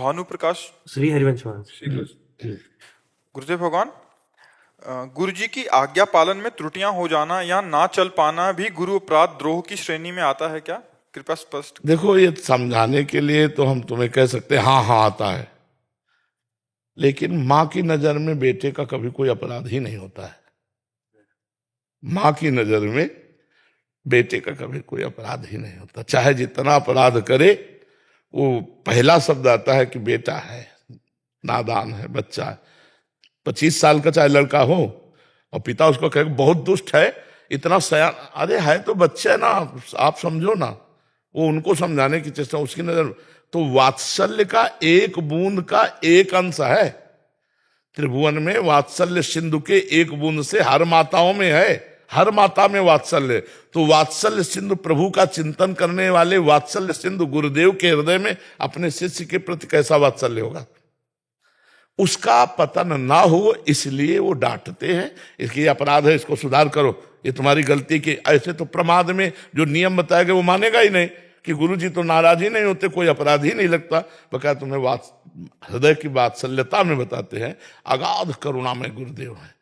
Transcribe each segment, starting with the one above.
भानु प्रकाश। श्री हरिवंश महाराज। गुरुदेव भगवान, गुरु जी की आज्ञा पालन में त्रुटियां हो जाना या ना चल पाना भी गुरु अपराध द्रोह की श्रेणी में आता है क्या? कृपया स्पष्ट। देखो, ये समझाने के लिए तो हम तुम्हें कह सकते हैं हाँ हाँ आता है, लेकिन माँ की नजर में बेटे का कभी कोई अपराध ही नहीं होता है। माँ की नजर में बेटे का कभी कोई अपराध ही नहीं होता, चाहे जितना अपराध करे। वो पहला शब्द आता है कि बेटा है, नादान है, बच्चा है। 25 साल का चाहे लड़का हो और पिता उसको कहे बहुत दुष्ट है, इतना सयान, अरे है तो बच्चा है ना, आप समझो ना। वो उनको समझाने की चेष्टा, उसकी नजर तो वात्सल्य का एक बूंद का एक अंश है। त्रिभुवन में वात्सल्य सिंधु के एक बूंद से हर माताओं में है, हर माता में वात्सल्य। तो वात्सल्य सिंधु प्रभु का चिंतन करने वाले वात्सल्य सिंधु गुरुदेव के हृदय में अपने शिष्य के प्रति कैसा वात्सल्य होगा, उसका पतन ना हो, इसलिए वो डांटते हैं। इसकी अपराध है, इसको सुधार करो, ये तुम्हारी गलती की। ऐसे तो प्रमाद में जो नियम बताया गया वो मानेगा ही नहीं कि गुरु जी तो नाराज ही नहीं होते, कोई अपराध ही नहीं लगता। बकाया तुम्हें हृदय की वात्सल्यता में बताते हैं, अगाध करुणा में गुरुदेव है।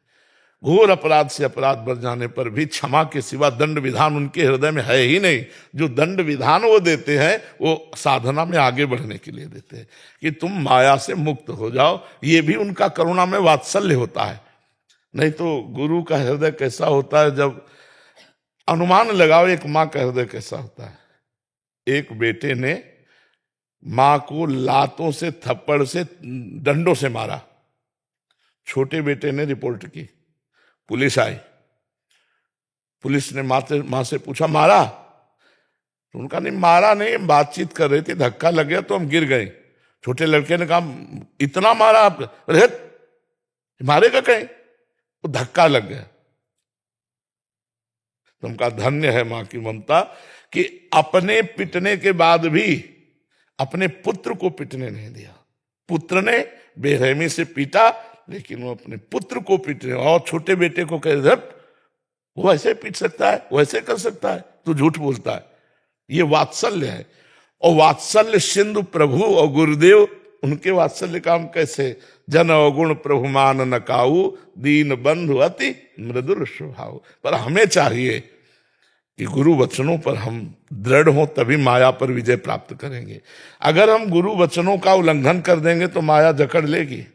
घोर अपराध से अपराध बढ़ जाने पर भी क्षमा के सिवा दंड विधान उनके हृदय में है ही नहीं। जो दंड विधान वो देते हैं वो साधना में आगे बढ़ने के लिए देते हैं कि तुम माया से मुक्त हो जाओ। ये भी उनका करुणा में वात्सल्य होता है। नहीं तो गुरु का हृदय कैसा होता है, जब अनुमान लगाओ एक माँ का हृदय कैसा होता है। एक बेटे ने माँ को लातों से, थप्पड़ से, डंडों से मारा। छोटे बेटे ने रिपोर्ट की, पुलिस आई, पुलिस ने माँ से पूछा मारा? तो उनका नहीं, मारा नहीं, बातचीत कर रही थी, धक्का लग गया तो हम गिर गए। छोटे लड़के ने कहा इतना मारा आप? अरे मारेगा कहीं, वो धक्का लग गया। तुमका धन्य है माँ की ममता कि अपने पिटने के बाद भी अपने पुत्र को पिटने नहीं दिया। पुत्र ने बेरहमी से पीटा, लेकिन वो अपने पुत्र को पीटने, और छोटे बेटे को कह दे वो ऐसे पीट सकता है, वो ऐसे कर सकता है, तू झूठ बोलता है। ये वात्सल्य है। और वात्सल्य सिंधु प्रभु और गुरुदेव, उनके वात्सल्य का हम कैसे, जन अवगुण प्रभु मान न काऊ, दीन बंधु अति मृदुल स्वभाव। पर हमें चाहिए कि गुरु वचनों पर हम दृढ़ हों, तभी माया पर विजय प्राप्त करेंगे। अगर हम गुरु वचनों का उल्लंघन कर देंगे तो माया जकड़ लेगी।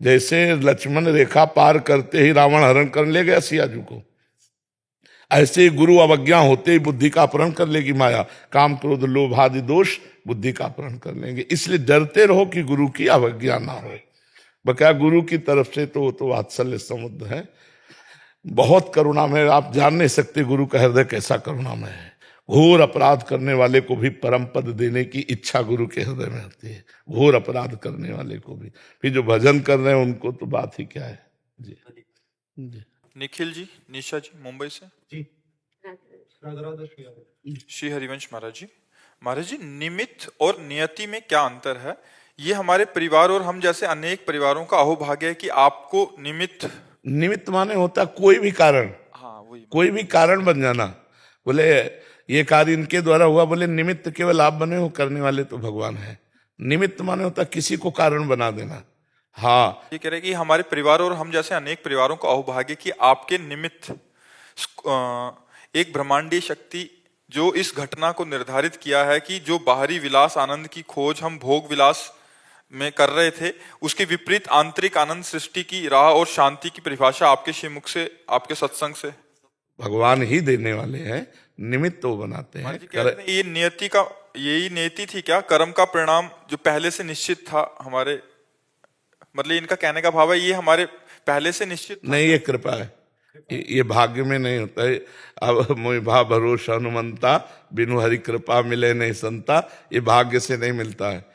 जैसे लक्ष्मण रेखा पार करते ही रावण हरण कर ले गया सियाजू को, ऐसे ही गुरु अवज्ञा होते ही बुद्धि का अपहरण कर लेगी माया। काम क्रोध लोभ आदि दोष बुद्धि का अपहरण कर लेंगे। इसलिए डरते रहो कि गुरु की अवज्ञा ना हो। बकाया गुरु की तरफ से तो वो तो वात्सल्य समुद्र है, बहुत करुणा में। आप जान नहीं सकते गुरु का हृदय कैसा करुणा में है। घोर अपराध करने वाले को भी परम पद देने की इच्छा गुरु के हृदय में होती है, घोर अपराध करने वाले को भी। फिर जो भजन कर रहे हैं उनको तो बात ही क्या है। जी जी। निखिल जी, निशा जी, मुंबई से जी। श्री हरिवंश महाराज जी। महाराज जी, निमित्त और नियति में क्या अंतर है? ये हमारे परिवार और हम जैसे अनेक परिवारों का अहोभाग्य है कि आपको निमित्त माने होता कोई भी कारण। हाँ, वही, कोई भी कारण बन जाना। बोले ये कार्य इनके द्वारा हुआ, बोले निमित्त केवल आप बने हो, करने वाले तो भगवान है। निमित्त माने होता किसी को कारण बना देना। हाँ, ये कह रहे कि हमारे परिवार और हम जैसे अनेक परिवारों का अहोभाग्य कि आपके निमित्त एक ब्रह्मांडीय शक्ति जो इस घटना को निर्धारित किया है कि जो बाहरी विलास आनंद की खोज हम भोग विलास में कर रहे थे, उसके विपरीत आंतरिक आनंद सृष्टि की राह और शांति की परिभाषा आपके श्रीमुख से, आपके सत्संग से भगवान ही देने वाले हैं, निमित्त वो बनाते हैं। ये नियति का, यही नियति थी क्या? कर्म का परिणाम जो पहले से निश्चित था हमारे, मतलब इनका कहने का भाव है ये हमारे पहले से निश्चित नहीं, ये कृपा है, ये भाग्य में नहीं होता है। अब मोहि भा भरोसा हनुमंता, बिनु हरि कृपा मिले नहीं संता, ये भाग्य से नहीं मिलता है।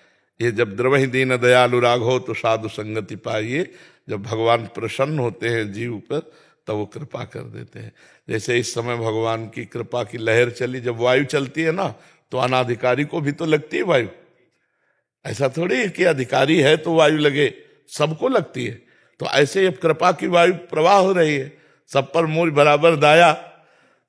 ये जब द्रवहि दीन दयालु राघव तो साधु संगति पाइए, जब भगवान प्रसन्न होते हैं जीव पर तब वो कृपा कर देते हैं। जैसे इस समय भगवान की कृपा की लहर चली, जब वायु चलती है ना तो अनाधिकारी को भी तो लगती है वायु। ऐसा थोड़ी है कि अधिकारी है तो वायु लगे, सबको लगती है। तो ऐसे अब कृपा की वायु प्रवाह हो रही है, सब पर मोर बराबर दाया।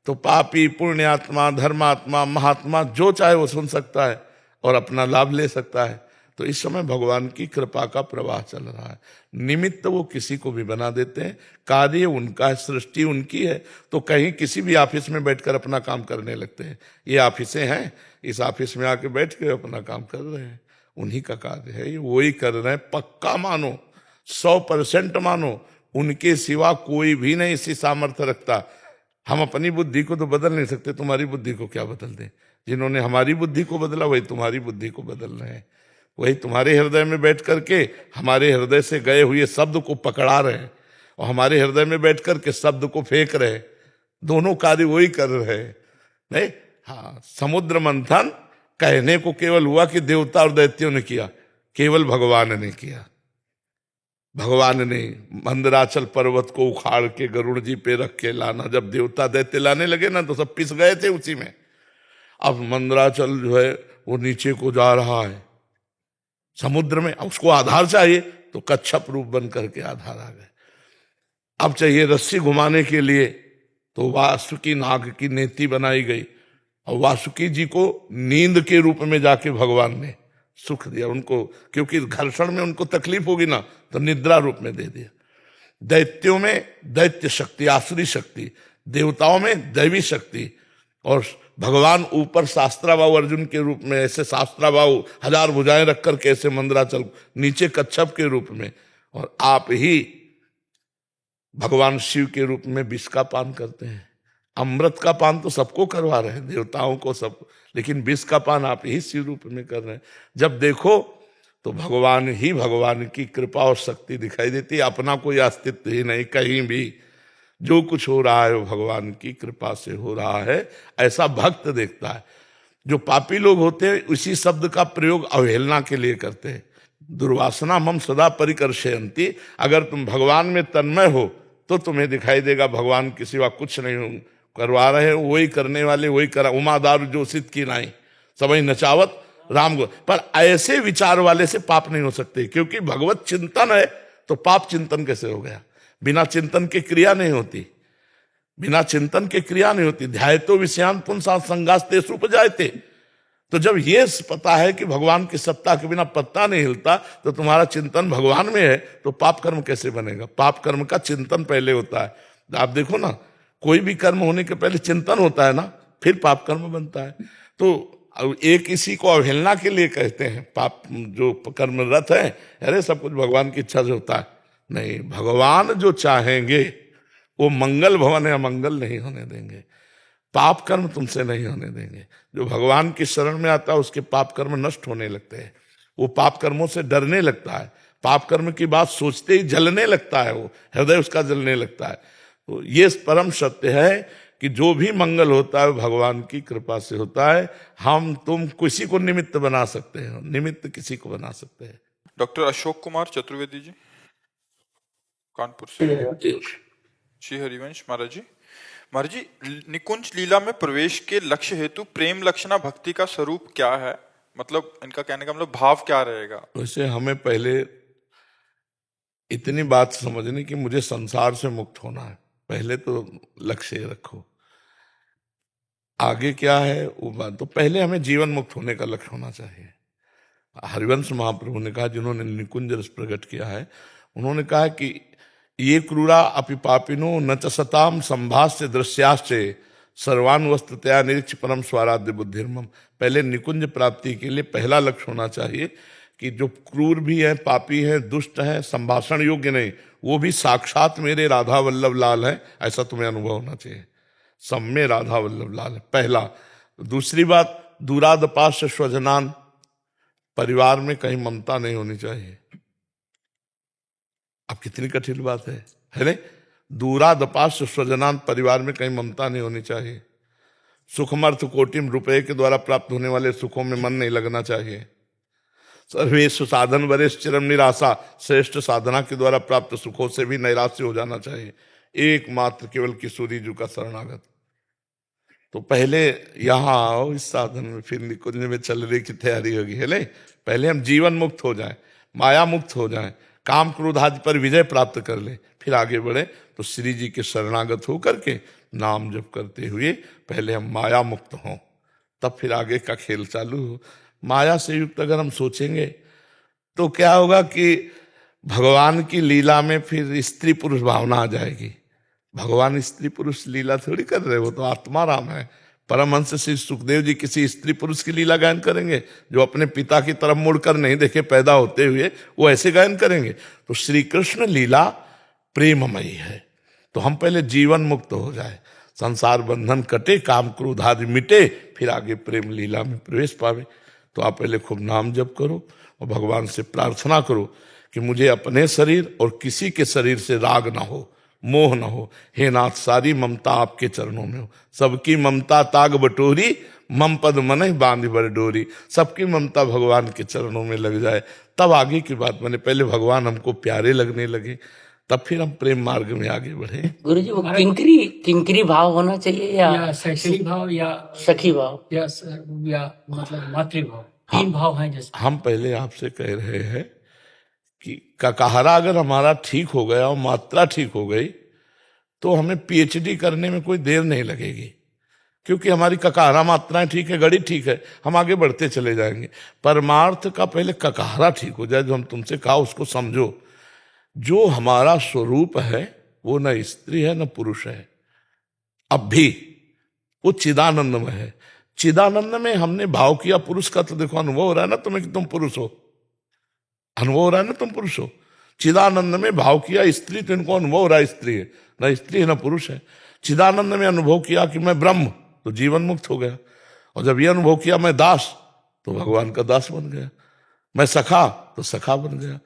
तो पापी, पुण्यात्मा, धर्मात्मा, महात्मा जो चाहे वो सुन सकता है और अपना लाभ ले सकता है। तो इस समय भगवान की कृपा का प्रवाह चल रहा है। निमित्त वो किसी को भी बना देते हैं, कार्य उनका है, सृष्टि उनकी है। तो कहीं किसी भी ऑफिस में बैठकर अपना काम करने लगते हैं। ये ऑफिसें हैं, इस ऑफिस में आके बैठ के अपना काम कर रहे हैं, उन्हीं का कार्य है, ये वही कर रहे हैं। पक्का मानो, 100% मानो, उनके सिवा कोई भी नहीं इसी सामर्थ्य रखता। हम अपनी बुद्धि को तो बदल नहीं सकते, तुम्हारी बुद्धि को क्या बदल दें? जिन्होंने हमारी बुद्धि को बदला वही तुम्हारी बुद्धि को बदल रहे हैं, वही तुम्हारे हृदय में बैठ करके हमारे हृदय से गए हुए शब्द को पकड़ा रहे हैं और हमारे हृदय में बैठ करके शब्द को फेंक रहे हैं। दोनों कार्य वही कर रहे हैं। नहीं, हाँ, समुद्र मंथन कहने को केवल हुआ कि देवता और दैत्यों ने किया, केवल भगवान ने किया। भगवान ने मंदराचल पर्वत को उखाड़ के गरुड़ जी पे रख के लाना। जब देवता दैत्य लाने लगे ना तो सब पिस गए थे उसी में। अब मंदराचल जो है वो नीचे को जा रहा है समुद्र में, उसको आधार चाहिए तो कच्छप रूप बन करके आधार आ गए। अब चाहिए रस्सी घुमाने के लिए तो वासुकी नाग की नेति बनाई गई और वासुकी जी को नींद के रूप में जाके भगवान ने सुख दिया उनको, क्योंकि घर्षण में उनको तकलीफ होगी ना, तो निद्रा रूप में दे दिया। दैत्यों में दैत्य शक्ति, आसुरी शक्ति, देवताओं में दैवी शक्ति, और भगवान ऊपर शास्त्राबाहु अर्जुन के रूप में, ऐसे शास्त्राबाहु 1000 भुजाएं रख कर कैसे मंदराचल, नीचे कच्छप के रूप में, और आप ही भगवान शिव के रूप में विष का पान करते हैं। अमृत का पान तो सबको करवा रहे हैं, देवताओं को सब, लेकिन विष का पान आप ही शिव रूप में कर रहे हैं। जब देखो तो भगवान ही भगवान की कृपा और शक्ति दिखाई देती है, अपना कोई अस्तित्व ही नहीं कहीं भी। जो कुछ हो रहा है वो भगवान की कृपा से हो रहा है, ऐसा भक्त देखता है। जो पापी लोग होते हैं उसी शब्द का प्रयोग अवहेलना के लिए करते हैं। दुर्वासना मम सदा परिकर्षयन्ति। अगर तुम भगवान में तन्मय हो तो तुम्हें दिखाई देगा भगवान के सिवा कुछ नहीं करवा रहे, वही करने वाले वही करा। उमादार जो सिद्ध की नाई सबई नचावत राम गो। पर ऐसे विचार वाले से पाप नहीं हो सकते, क्योंकि भगवत चिंतन है तो पाप चिंतन कैसे हो गया? बिना चिंतन के क्रिया नहीं होती, बिना चिंतन के क्रिया नहीं होती। ध्यायतो विषयान पुंसा संगास्ते उपजायते। तो जब ये पता है कि भगवान की सत्ता के बिना पत्ता नहीं हिलता, तो तुम्हारा चिंतन भगवान में है, तो पाप कर्म कैसे बनेगा? पाप कर्म का चिंतन पहले होता है। आप देखो ना, कोई भी कर्म होने के पहले चिंतन होता है ना, फिर पाप कर्म बनता है। तो एक इसी को अवहेलना के लिए कहते हैं पाप जो कर्मरत है, अरे सब कुछ भगवान की इच्छा से होता है। नहीं, भगवान जो चाहेंगे वो मंगल भवन या मंगल नहीं होने देंगे, पाप कर्म तुमसे नहीं होने देंगे। जो भगवान की शरण में आता है उसके पाप कर्म नष्ट होने लगते हैं, वो पाप कर्मों से डरने लगता है, पाप कर्म की बात सोचते ही जलने लगता है, वो हृदय उसका जलने लगता है। तो ये परम सत्य है कि जो भी मंगल होता है भगवान की कृपा से होता है। हम तुम किसी को निमित्त बना सकते हैं, निमित्त किसी को बना सकते हैं। डॉक्टर अशोक कुमार चतुर्वेदी जी, कानपुर से। श्री हरिवंश महाराज जी। महाराज जी, निकुंज लीला में प्रवेश के लक्ष्य हेतु प्रेम लक्षणा भक्ति का स्वरूप क्या है? मतलब इनका कहने का मतलब भाव क्या रहेगा? वैसे हमें पहले इतनी बात समझनी कि मुझे संसार से मुक्त होना है, पहले तो लक्ष्य रखो। आगे क्या है वो बात, तो पहले हमें जीवन मुक्त होने का लक्ष्य होना चाहिए। हरिवंश महाप्रभु ने कहा, जिन्होंने निकुंज रस प्रकट किया है, उन्होंने कहा कि ये क्रूरा अपि पापिनो न च सताम संभाष्य दृश्याश्चे सर्वान वस्तुतया निरीक्ष परम स्वाराध्य बुद्धिर्मम। पहले निकुंज प्राप्ति के लिए पहला लक्ष्य होना चाहिए कि जो क्रूर भी है, पापी है, दुष्ट है, संभाषण योग्य नहीं, वो भी साक्षात मेरे राधा वल्लभ लाल है, ऐसा तुम्हें अनुभव होना चाहिए। सब में राधा वल्लभ लाल है, पहला। दूसरी बात, दूरादपाश स्वजनान, परिवार में कहीं ममता नहीं होनी चाहिए। अब कितनी कठिन बात है नहीं? दूरादपाश स्वजनान, परिवार में कहीं ममता नहीं होनी चाहिए। सुखमर्थ कोटिम, रुपए के द्वारा प्राप्त होने वाले सुखों में मन नहीं लगना चाहिए। सर्वेश साधन वरेश चिरम निराशा, श्रेष्ठ साधना के द्वारा प्राप्त सुखों से भी नैराश्य हो जाना चाहिए। एकमात्र केवल किशोरी जी का शरणागत। तो पहले यहाँ आओ इस साधन में, फिर निकुंज में चलने की तैयारी होगी है नहीं? पहले हम जीवन मुक्त हो जाएं, माया मुक्त हो जाएं, काम क्रोध आदि पर विजय प्राप्त कर ले, फिर आगे बढ़े। तो श्री जी के शरणागत हो करके नाम जप करते हुए पहले हम माया मुक्त हों, तब फिर आगे का खेल चालू हो। माया से युक्त अगर हम सोचेंगे तो क्या होगा कि भगवान की लीला में फिर स्त्री पुरुष भावना आ जाएगी। भगवान स्त्री पुरुष लीला थोड़ी कर रहे, वो तो आत्मा राम है। परमहंस श्री सुखदेव जी किसी स्त्री पुरुष की लीला गायन करेंगे? जो अपने पिता की तरफ मुड़कर नहीं देखे पैदा होते हुए, वो ऐसे गायन करेंगे? तो श्री कृष्ण लीला प्रेममयी है। तो हम पहले जीवन मुक्त हो जाए, संसार बंधन कटे, काम क्रोध आदि मिटे, फिर आगे प्रेम लीला में प्रवेश पावे। तो आप पहले खूब नाम जप करो और भगवान से प्रार्थना करो कि मुझे अपने शरीर और किसी के शरीर से राग ना हो, मोह न हो। हे नाथ, सारी ममता आपके चरणों में हो। सबकी ममता ताग बटोरी, मम पद मन बांध बर डोरी। सबकी ममता भगवान के चरणों में लग जाए, तब आगे की बात बने। पहले भगवान हमको प्यारे लगने लगे, तब फिर हम प्रेम मार्ग में आगे बढ़े। गुरुजी, वो किंकरी भाव होना चाहिए या सखी भाव या सखी भाव या मतलब मातृभाव, तीन भाव हैं जैसे। हम पहले आपसे कह रहे हैं कि ककाहरा अगर हमारा ठीक हो गया और मात्रा ठीक हो गई, तो हमें पीएचडी करने में कोई देर नहीं लगेगी, क्योंकि हमारी ककाहरा मात्राएं ठीक है, गणित ठीक है, हम आगे बढ़ते चले जाएंगे। परमार्थ का पहले ककाहरा ठीक हो जाए, जो हम तुमसे कहा उसको समझो। जो हमारा स्वरूप है वो न स्त्री है न पुरुष है, अब भी वो चिदानंद में है। चिदानंद में हमने भाव किया पुरुष का, तो देखो अनुभव हो रहा है ना तुम्हें कि तुम पुरुष हो, अनुभव हो रहा है ना तुम पुरुष हो। चिदानंद में भाव किया स्त्री, तो इनको अनुभव हो रहा है स्त्री है, न स्त्री है न पुरुष है। चिदानंद में अनुभव किया कि मैं ब्रह्म, तो जीवन मुक्त हो गया। और जब ये अनुभव किया मैं दास, तो भगवान का दास बन गया। मैं सखा, तो सखा बन गया।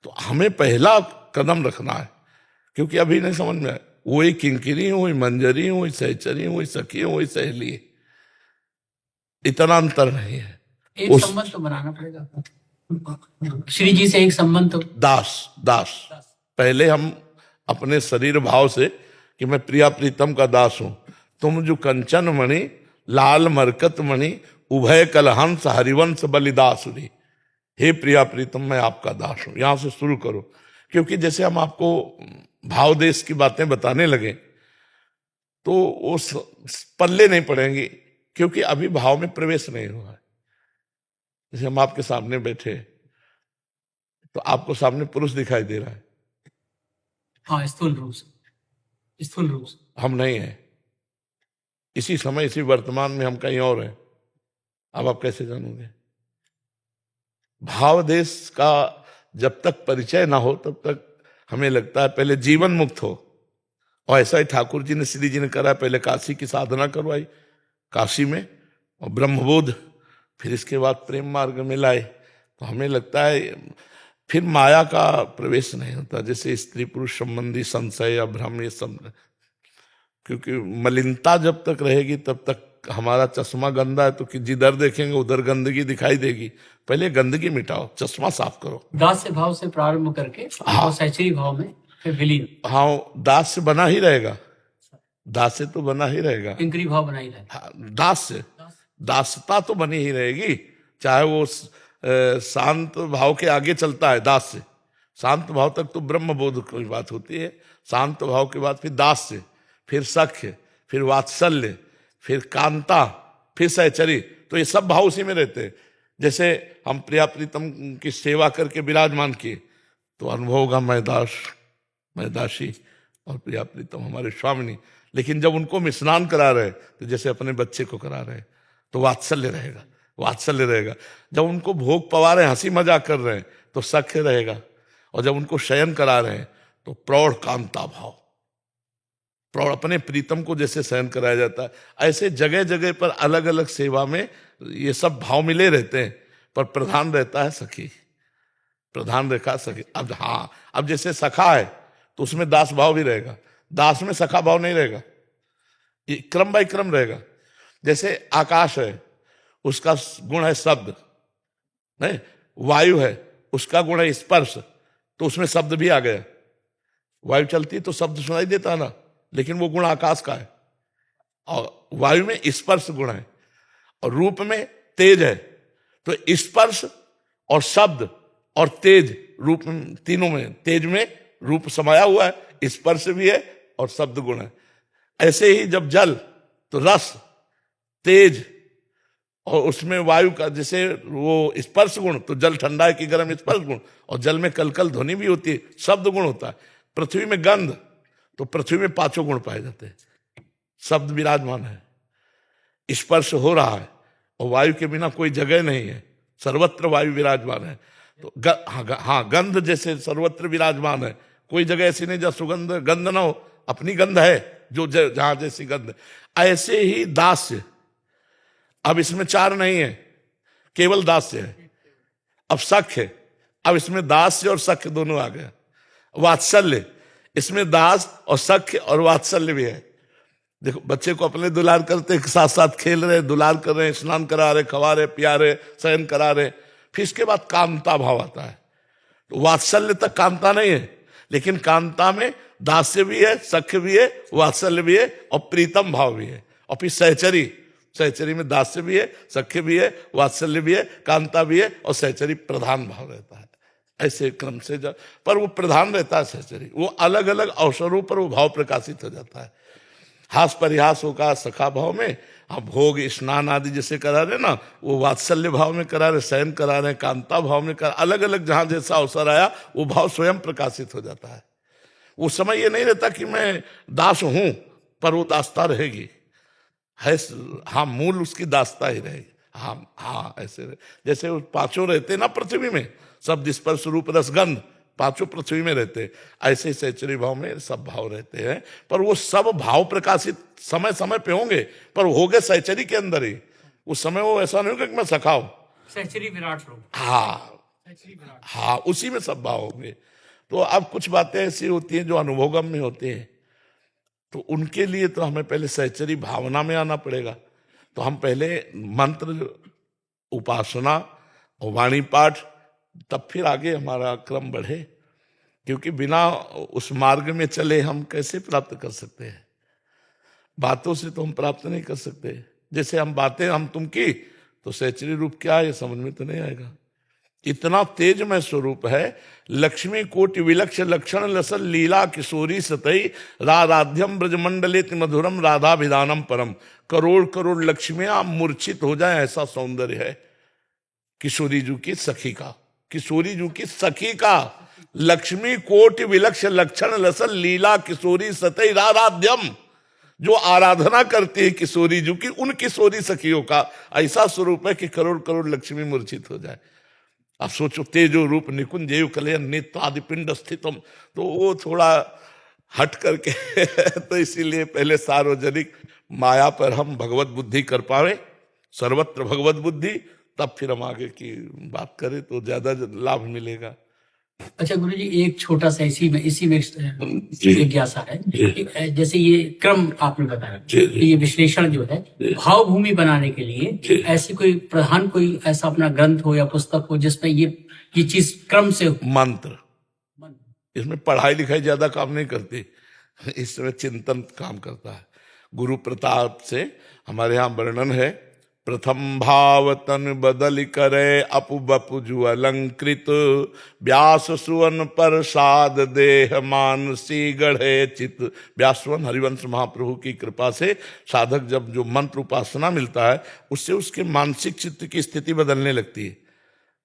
तो हमें पहला कदम रखना है, क्योंकि अभी नहीं समझ में आए। वही किंकिरी हूं, वही मंजरी हूं, वही सहचरी हूं, वही सखी हूं, वही सहेली है, इतना अंतर नहीं है। एक संबंध तो बनाना पड़ेगा श्री जी से, एक संबंध तो। दास पहले हम अपने शरीर भाव से कि मैं प्रिया प्रीतम का दास हूं। तुम जो कंचन मणि लाल मरकत मणि उभय कलहंस हरिवंश बलिदासुरी। हे प्रिया प्रीतम, मैं आपका दास हूं। यहां से शुरू करो, क्योंकि जैसे हम आपको भाव देश की बातें बताने लगे तो वो पल्ले नहीं पड़ेंगी, क्योंकि अभी भाव में प्रवेश नहीं हुआ है। जैसे हम आपके सामने बैठे, तो आपको सामने पुरुष दिखाई दे रहा है, हाँ, स्थूल रूप से हम नहीं है। इसी समय इसी वर्तमान में हम कहीं और हैं। अब आप कैसे जानोगे? भाव देश का जब तक परिचय ना हो, तब तक हमें लगता है पहले जीवन मुक्त हो। और ऐसा ही ठाकुर जी ने, श्री जी ने करा, पहले काशी की साधना करवाई काशी में, और ब्रह्मबोध, फिर इसके बाद प्रेम मार्ग में लाए। तो हमें लगता है फिर माया का प्रवेश नहीं होता, जैसे स्त्री पुरुष संबंधी संशय या भ्रम, ये सब। क्योंकि मलिनता जब तक रहेगी तब तक हमारा चश्मा गंदा है, तो जिधर देखेंगे उधर गंदगी दिखाई देगी। पहले गंदगी मिटाओ, चश्मा साफ करो। दास से भाव से प्रारंभ करके और सहचरी भाव में फिर विलीन। हाँ, दास से बना ही रहेगा, दास से तो बना ही रहेगा। किंकरी भाव बनाई रहे। हाँ, दास से दासता तो बनी ही रहेगी, चाहे वो शांत भाव के आगे चलता है। दास से शांत भाव तक तो ब्रह्म बोध की बात होती है। शांत भाव के बाद फिर दास से, फिर सख्य, फिर वात्सल्य, फिर कांता, फिर सहचरी। तो ये सब भाव उसी में रहते हैं। जैसे हम प्रिया प्रीतम की सेवा करके विराजमान किए, तो अनुभव होगा मैं दास, मैं दासी, और प्रिया प्रीतम हमारे स्वामिनी। लेकिन जब उनको हम स्नान करा रहे, तो जैसे अपने बच्चे को करा रहे, तो वात्सल्य रहेगा, वात्सल्य रहेगा। जब उनको भोग पवा रहे, हंसी मजाक कर रहे हैं, तो सख्य रहेगा। और जब उनको शयन करा रहे हैं, तो प्रौढ़ कांता भाव, प्रौढ़, अपने प्रीतम को जैसे शयन कराया जाता है, ऐसे जगह जगह पर अलग अलग सेवा में ये सब भाव मिले रहते हैं। पर प्रधान रहता है सखी, प्रधान रेखा सखी। अब हाँ, अब जैसे सखा है तो उसमें दास भाव भी रहेगा, दास में सखा भाव नहीं रहेगा, ये क्रम बाई क्रम रहेगा। जैसे आकाश है, उसका गुण है शब्द, नहीं, वायु है, उसका गुण है स्पर्श, तो उसमें शब्द भी आ गया। वायु चलती तो शब्द सुनाई देता है ना, लेकिन वो गुण आकाश का है। और वायु में स्पर्श गुण है, और रूप में तेज है। तो स्पर्श और शब्द और तेज, रूप तीनों में, तेज में रूप समाया हुआ है, स्पर्श भी है और शब्द गुण है। ऐसे ही जब जल, तो रस, तेज और उसमें वायु का जैसे वो स्पर्श गुण, तो जल ठंडा है कि गर्म, स्पर्श गुण। और जल में कलकल ध्वनि भी होती है, शब्द गुण होता है। पृथ्वी में गंध, तो पृथ्वी में 5 गुण पाए जाते हैं। शब्द विराजमान है, स्पर्श हो रहा है, और वायु के बिना कोई जगह नहीं है, सर्वत्र वायु विराजमान है। तो हाँ, गंध जैसे सर्वत्र विराजमान है, कोई जगह ऐसी नहीं जहाँ सुगंध गंध ना हो, अपनी गंध है जो जहां जैसी गंध। ऐसे ही दास्य, अब इसमें 4 नहीं है, केवल दास्य है। अब सख्य है, अब इसमें दास्य और सख्य दोनों आ गया। वात्सल्य, इसमें दास और सख्य और वात्सल्य भी है। देखो, बच्चे को अपने दुलार करते साथ साथ खेल रहे, दुलार कर रहे, स्नान करा रहे, खवा रहे, पिया रहे, शयन करा रहे, फिर इसके बाद कांता भाव आता है। तो वात्सल्य तक कांता नहीं है, लेकिन कांता में दास्य भी है, सख्य भी है, वात्सल्य भी है और प्रीतम भाव भी है। और फिर सहचरी में दास्य भी है, सख्य भी है, वात्सल्य भी है, कांता भी है, और सहचरी प्रधान भाव रहता है। ऐसे क्रम से पर वो प्रधान रहता है सहचरी, वो अलग अलग अवसरों पर वो भाव प्रकाशित हो जाता है। हास परिहास होगा सखा भाव में, अब भोग स्नान आदि जैसे करा रहे ना, वो वात्सल्य भाव में करा रहे, शयन करा रहे, कांता भाव में करा, अलग अलग जहां जैसा अवसर आया वो भाव स्वयं प्रकाशित हो जाता है। उस समय ये नहीं रहता कि मैं दास हूं, पर वो दासता रहेगी है। हाँ, मूल उसकी दासता ही रहेगी। हाँ, ऐसे जैसे वो 5 रहते ना पृथ्वी में, शब्द स्पर्श रूप रस गंध, 5 पृथ्वी में रहते, ऐसे ही सहचरी भाव में सब भाव रहते हैं। पर वो सब भाव प्रकाशित समय समय पे होंगे, पर हो गए सहचरी के अंदर ही। उस समय वो ऐसा नहीं होगा कि मैं सखाऊं, सहचरी विराट रूप। हाँ, उसी में सब भाव होंगे। तो अब कुछ बातें ऐसी होती हैं जो अनुभवगम में होती हैं, तो उनके लिए तो हमें पहले सहचरी भावना में आना पड़ेगा। तो हम पहले मंत्र उपासना और वाणी पाठ, तब फिर आगे हमारा क्रम बढ़े। क्योंकि बिना उस मार्ग में चले हम कैसे प्राप्त कर सकते हैं? बातों से तो हम प्राप्त नहीं कर सकते। जैसे हम बातें हम तुम की, तो सहचरी रूप क्या है ये समझ में तो नहीं आएगा। इतना तेजमय स्वरूप है। लक्ष्मी कोटि विलक्ष लक्षण लसल लीला किशोरी सतई राराध्यम ब्रजमंडलित मधुरम राधाभिधानम परम। करोड़ करोड़ लक्ष्मियां मूर्छित हो जाए ऐसा सौंदर्य है किशोरी जी की सखी का। किशोरी जी की सखी का लक्ष्मी कोटि विलक्ष लक्षण लसल लीला किशोरी सतई राराध्यम, जो आराधना करती है किशोरी जी की, उन किशोरी सखियों का ऐसा स्वरूप है कि करोड़ करोड़ लक्ष्मी मूर्छित हो जाए। आप सोचो, तेजो रूप निकुंजेयु कलयन नेत्र आदि पिंड स्थितम, तो वो थोड़ा हट करके तो इसीलिए पहले सार्वजनिक माया पर हम भगवत बुद्धि कर पावे, सर्वत्र भगवत बुद्धि, तब फिर हम आगे की बात करें तो ज्यादा लाभ मिलेगा। अच्छा गुरु जी, एक छोटा सा इसी में जिज्ञासा है कि जैसे ये क्रम आपने बताया, तो ये विश्लेषण जो है भाव भूमि बनाने के लिए ऐसी कोई प्रधान कोई ऐसा अपना ग्रंथ हो या पुस्तक हो जिसमें ये चीज क्रम से हो? मंत्र, इसमें पढ़ाई लिखाई ज्यादा काम नहीं करती, इसमें चिंतन काम करता है। गुरु प्रताप से हमारे यहाँ वर्णन है, प्रथम भाव तन बदल करे अपु बपुजु अलंकृत, व्यास सुवन प्रसाद देह मानसी गढ़े चित। व्यासवन हरिवंश महाप्रभु की कृपा से साधक जब जो मंत्र उपासना मिलता है, उससे उसके मानसिक चित्त की स्थिति बदलने लगती है।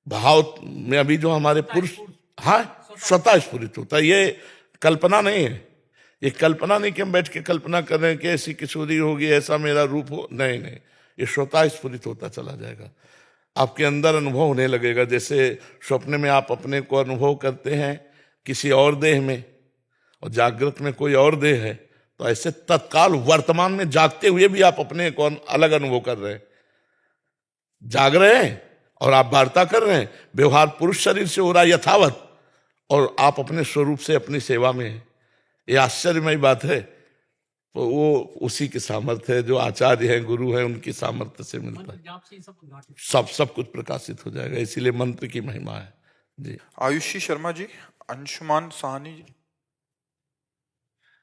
भाव में अभी जो हमारे पुरुष, हाँ, स्वतः स्फुरित होता है। ये कल्पना नहीं है, ये कल्पना नहीं कि हम बैठ के कल्पना कर रहे हैं कि ऐसी किशोरी होगी, ऐसा मेरा रूप हो, नहीं, ये स्वतः स्फुरित होता चला जाएगा। आपके अंदर अनुभव होने लगेगा। जैसे स्वप्न में आप अपने को अनुभव करते हैं किसी और देह में, और जागृत में कोई और देह है, तो ऐसे तत्काल वर्तमान में जागते हुए भी आप अपने को अलग अनुभव कर रहे हैं। जाग रहे हैं और आप वार्ता कर रहे हैं, व्यवहार पुरुष शरीर से हो रहा है यथावत, और आप अपने स्वरूप से अपनी सेवा में हैं। ये आश्चर्यमय बात है। तो वो उसी की सामर्थ्य है, जो आचार्य हैं, गुरु हैं, उनकी सामर्थ्य से मिलता है। सब कुछ प्रकाशित हो जाएगा। इसीलिए मंत्र की महिमा है जी। आयुषी शर्मा जी, अंशुमान साहनी जी।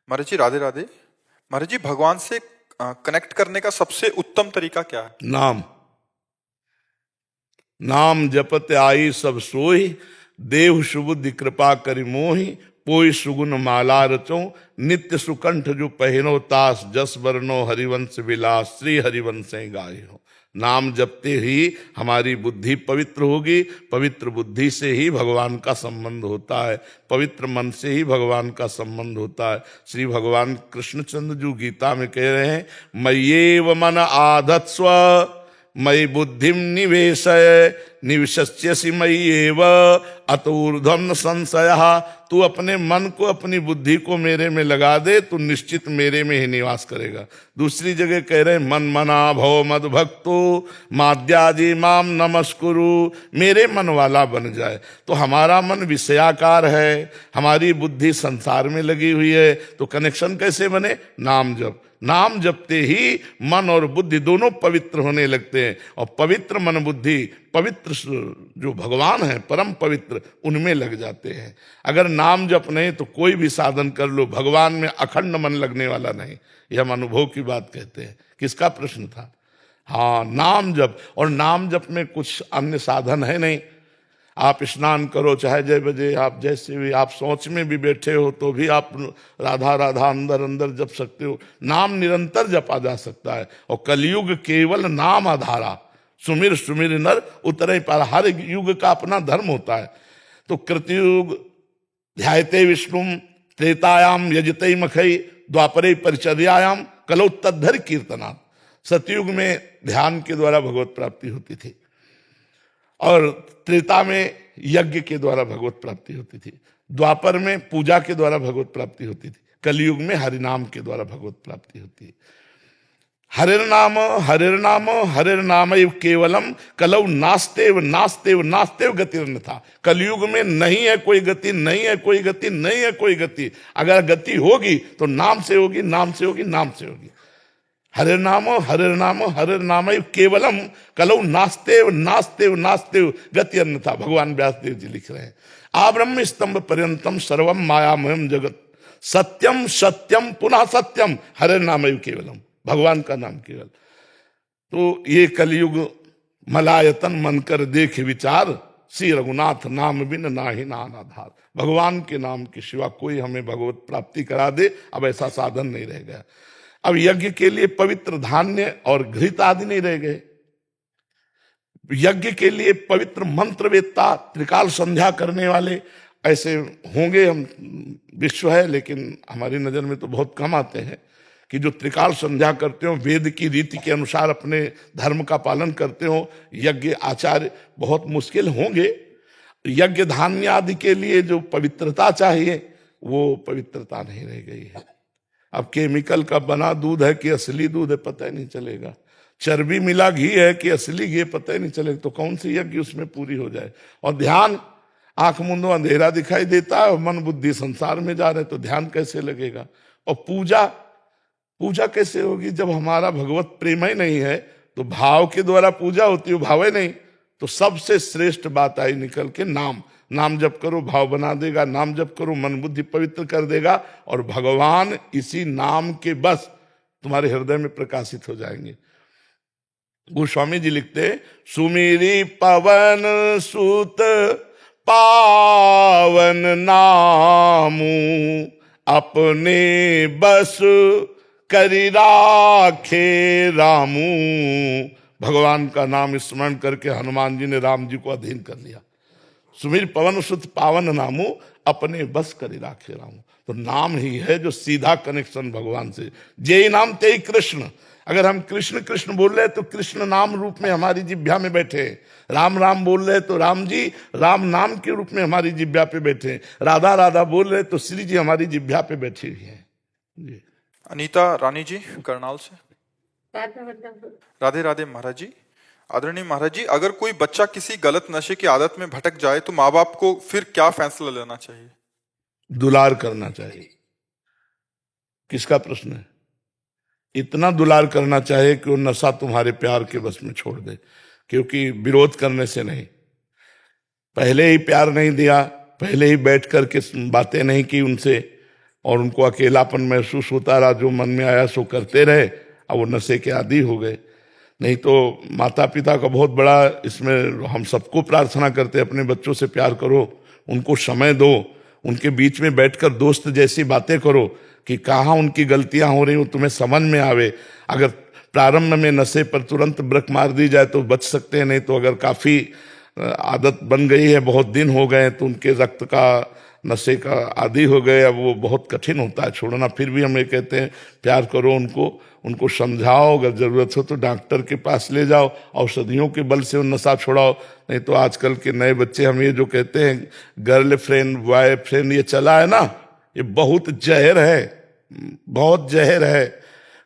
महाराज जी राधे राधे। महाराज जी, भगवान से कनेक्ट करने का सबसे उत्तम तरीका क्या है? नाम जपत आई सब सोई, देव सुबुद्धि कृपा करि मोहि। पोई सुगुन माला रचो, नित्य सुकंठ जो पहिनो तास। जस वर्णो हरिवंश विलास, श्री हरिवंश गाय हो। नाम जपते ही हमारी बुद्धि पवित्र होगी, पवित्र बुद्धि से ही भगवान का संबंध होता है, पवित्र मन से ही भगवान का संबंध होता है। श्री भगवान कृष्णचंद्र जी गीता में कह रहे हैं, मय्येव मन आधत्स्व मयि बुद्धिम निवेशय निविशस्यसि मय्येव अतोर्ध्वं न संशयः। तू अपने मन को, अपनी बुद्धि को मेरे में लगा दे, तू निश्चित मेरे में ही निवास करेगा। दूसरी जगह कह रहे मन मना भव मद भक्तो माद्याजी माम नमस्कुरु, मेरे मन वाला बन जाए। तो हमारा मन विषयाकार है, हमारी बुद्धि संसार में लगी हुई है, तो कनेक्शन कैसे बने? नाम जप। नाम जपते ही मन और बुद्धि दोनों पवित्र होने लगते हैं, और पवित्र मन बुद्धि पवित्र जो भगवान है परम पवित्र, उनमें लग जाते हैं। अगर नाम जप नहीं तो कोई भी साधन कर लो, भगवान में अखंड मन लगने वाला नहीं। यह हम अनुभव की बात कहते हैं। किसका प्रश्न था? हाँ, नाम जप। और नाम जप में कुछ अन्य साधन है नहीं। आप स्नान करो चाहे जय बजे, आप जैसे भी, आप सोच में भी बैठे हो तो भी आप राधा राधा अंदर अंदर जप सकते हो। नाम निरंतर जपा जा सकता है। और कलयुग केवल नाम आधारा, सुमिर सुमिर नर उतरे पार। हर युग का अपना धर्म होता है। तो कृतयुग ध्यायते विष्णुम, त्रेतायाम यजते मखई, द्वापरे परिचर्यायाम कलौ तद्धर कीर्तना। सतयुग में ध्यान के द्वारा भगवत प्राप्ति होती थी, और त्रेता में यज्ञ के द्वारा भगवत प्राप्ति होती थी, द्वापर में पूजा के द्वारा भगवत प्राप्ति होती थी, कलयुग में हरिनाम के द्वारा भगवत प्राप्ति होती है। हरिर्नाम हरिर्नाम हरिर्नाम केवलम कलौ नास्तेव नास्तेव नास्तेव गतिर्न था। कलयुग में नहीं है कोई गति, नहीं है कोई गति, नहीं है कोई गति। अगर गति होगी तो नाम से होगी, नाम से होगी, नाम से होगी। हरिर्नाम हरिर्नाम हरिर्नाम केवलम कलौ नास्तेव नास्तेव नास्तेव गति अन्यथा। भगवान व्यासदेव जी लिख रहे हैं, आब्रह्म स्तंभ पर्यंतम सर्वम मायामयम जगत सत्यम सत्यम पुनः सत्यम हरिर्नाम केवलम। भगवान का नाम केवल। तो ये कलयुग मलायतन मन कर देख विचार, श्री रघुनाथ नाम बिन नाहि नान आधार। भगवान के नाम के सिवा कोई हमें भगवत प्राप्ति करा दे, अब ऐसा साधन नहीं रह गया। अब यज्ञ के लिए पवित्र धान्य और घृत आदि नहीं रह गए। यज्ञ के लिए पवित्र मंत्र वेत्ता, त्रिकाल संध्या करने वाले ऐसे होंगे, हम विश्व है, लेकिन हमारी नजर में तो बहुत कम आते हैं कि जो त्रिकाल संध्या करते हो, वेद की रीति के अनुसार अपने धर्म का पालन करते हो। यज्ञ आचार्य बहुत मुश्किल होंगे। यज्ञ धान्य आदि के लिए जो पवित्रता चाहिए वो पवित्रता नहीं रह गई है। अब केमिकल का बना दूध है कि असली दूध है पता ही नहीं चलेगा, चर्बी मिला घी है कि असली घी पता ही नहीं चलेगा। तो कौन सी यज्ञ उसमें पूरी हो जाए? और ध्यान, आंख मुंदो अंधेरा दिखाई देता है और मन बुद्धि संसार में जा रहे, तो ध्यान कैसे लगेगा? और पूजा, पूजा कैसे होगी जब हमारा भगवत प्रेम ही नहीं है? तो भाव के द्वारा पूजा होती है, भाव ही नहीं। तो सबसे श्रेष्ठ बात आई निकल के नाम। नाम जप करो, भाव बना देगा। नाम जप करो, मन बुद्धि पवित्र कर देगा, और भगवान इसी नाम के बस तुम्हारे हृदय में प्रकाशित हो जाएंगे। गोस्वामी जी लिखते, सुमेरी पवन सूत पावन नामू अपने बस करी राखे रामू। भगवान का नाम स्मरण करके हनुमान जी ने राम जी को अधीन कर लिया। सुमीर पवन सुत पावन नामू अपने बस करी राखे रामू। तो नाम ही है जो सीधा कनेक्शन भगवान से। जय नाम ते कृष्ण। अगर हम कृष्ण कृष्ण बोल रहे तो कृष्ण नाम रूप में हमारी जिह्वा में बैठे। राम राम बोल रहे तो राम जी राम नाम के रूप में हमारी जिह्वा पे बैठे। राधा राधा बोल रहे तो श्री जी हमारी जिह्वा पे बैठी हुई है। जी। अनीता रानी जी करनाल से। राधे राधे महाराज जी। आदरणीय महाराज जी, अगर कोई बच्चा किसी गलत नशे की आदत में भटक जाए तो माँ बाप को फिर क्या फैसला लेना चाहिए? दुलार करना चाहिए। किसका प्रश्न है? इतना दुलार करना चाहिए कि वो नशा तुम्हारे प्यार के बस में छोड़ दे, क्योंकि विरोध करने से नहीं। पहले ही प्यार नहीं दिया, पहले ही बैठ करके बातें नहीं की उनसे, और उनको अकेलापन महसूस होता रहा, जो मन में आया सो करते रहे, अब वो नशे के आदी हो गए। नहीं तो माता पिता का बहुत बड़ा इसमें हम सबको प्रार्थना करते हैं, अपने बच्चों से प्यार करो, उनको समय दो, उनके बीच में बैठकर दोस्त जैसी बातें करो कि कहाँ उनकी गलतियां हो रही हो तुम्हें समझ में आवे। अगर प्रारंभ में नशे पर तुरंत ब्रेक मार दी जाए तो बच सकते हैं, नहीं तो अगर काफी आदत बन गई है, बहुत दिन हो गए तो उनके रक्त का नशे का आदी हो गए, अब वो बहुत कठिन होता है छोड़ना। फिर भी हम ये कहते हैं प्यार करो उनको समझाओ, अगर जरूरत हो तो डॉक्टर के पास ले जाओ, औषधियों के बल से वो नशा छुड़ाओ। नहीं तो आजकल के नए बच्चे हम ये जो कहते हैं गर्लफ्रेंड बॉयफ्रेंड ये चला है ना, ये बहुत जहर है, बहुत जहर है।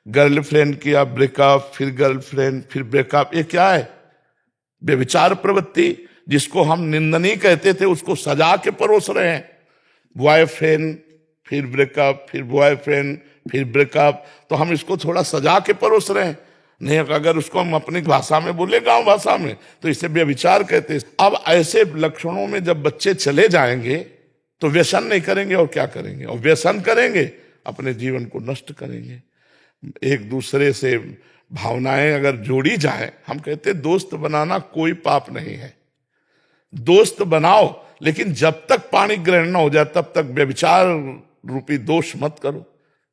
गर्लफ्रेंड किया ब्रेकअप, फिर गर्लफ्रेंड, फिर ब्रेकअप, ये क्या है? व्यभिचार प्रवृत्ति, जिसको हम निंदनीय कहते थे उसको सजा के परोस रहे हैं। बॉयफ्रेंड फिर ब्रेकअप, फिर बॉयफ्रेंड फिर ब्रेकअप, तो हम इसको थोड़ा सजा के परोस रहे हैं। नहीं, अगर उसको हम अपनी भाषा में बोले, गांव भाषा में, तो इसे व्यभिचार कहते हैं। अब ऐसे लक्षणों में जब बच्चे चले जाएंगे तो व्यसन नहीं करेंगे और क्या करेंगे? और व्यसन करेंगे, अपने जीवन को नष्ट करेंगे। एक दूसरे से भावनाएं अगर जोड़ी जाए, हम कहते हैं दोस्त बनाना कोई पाप नहीं है, दोस्त बनाओ, लेकिन जब तक पाणी ग्रहण न हो जाए तब तक व्यभिचार रूपी दोष मत करो।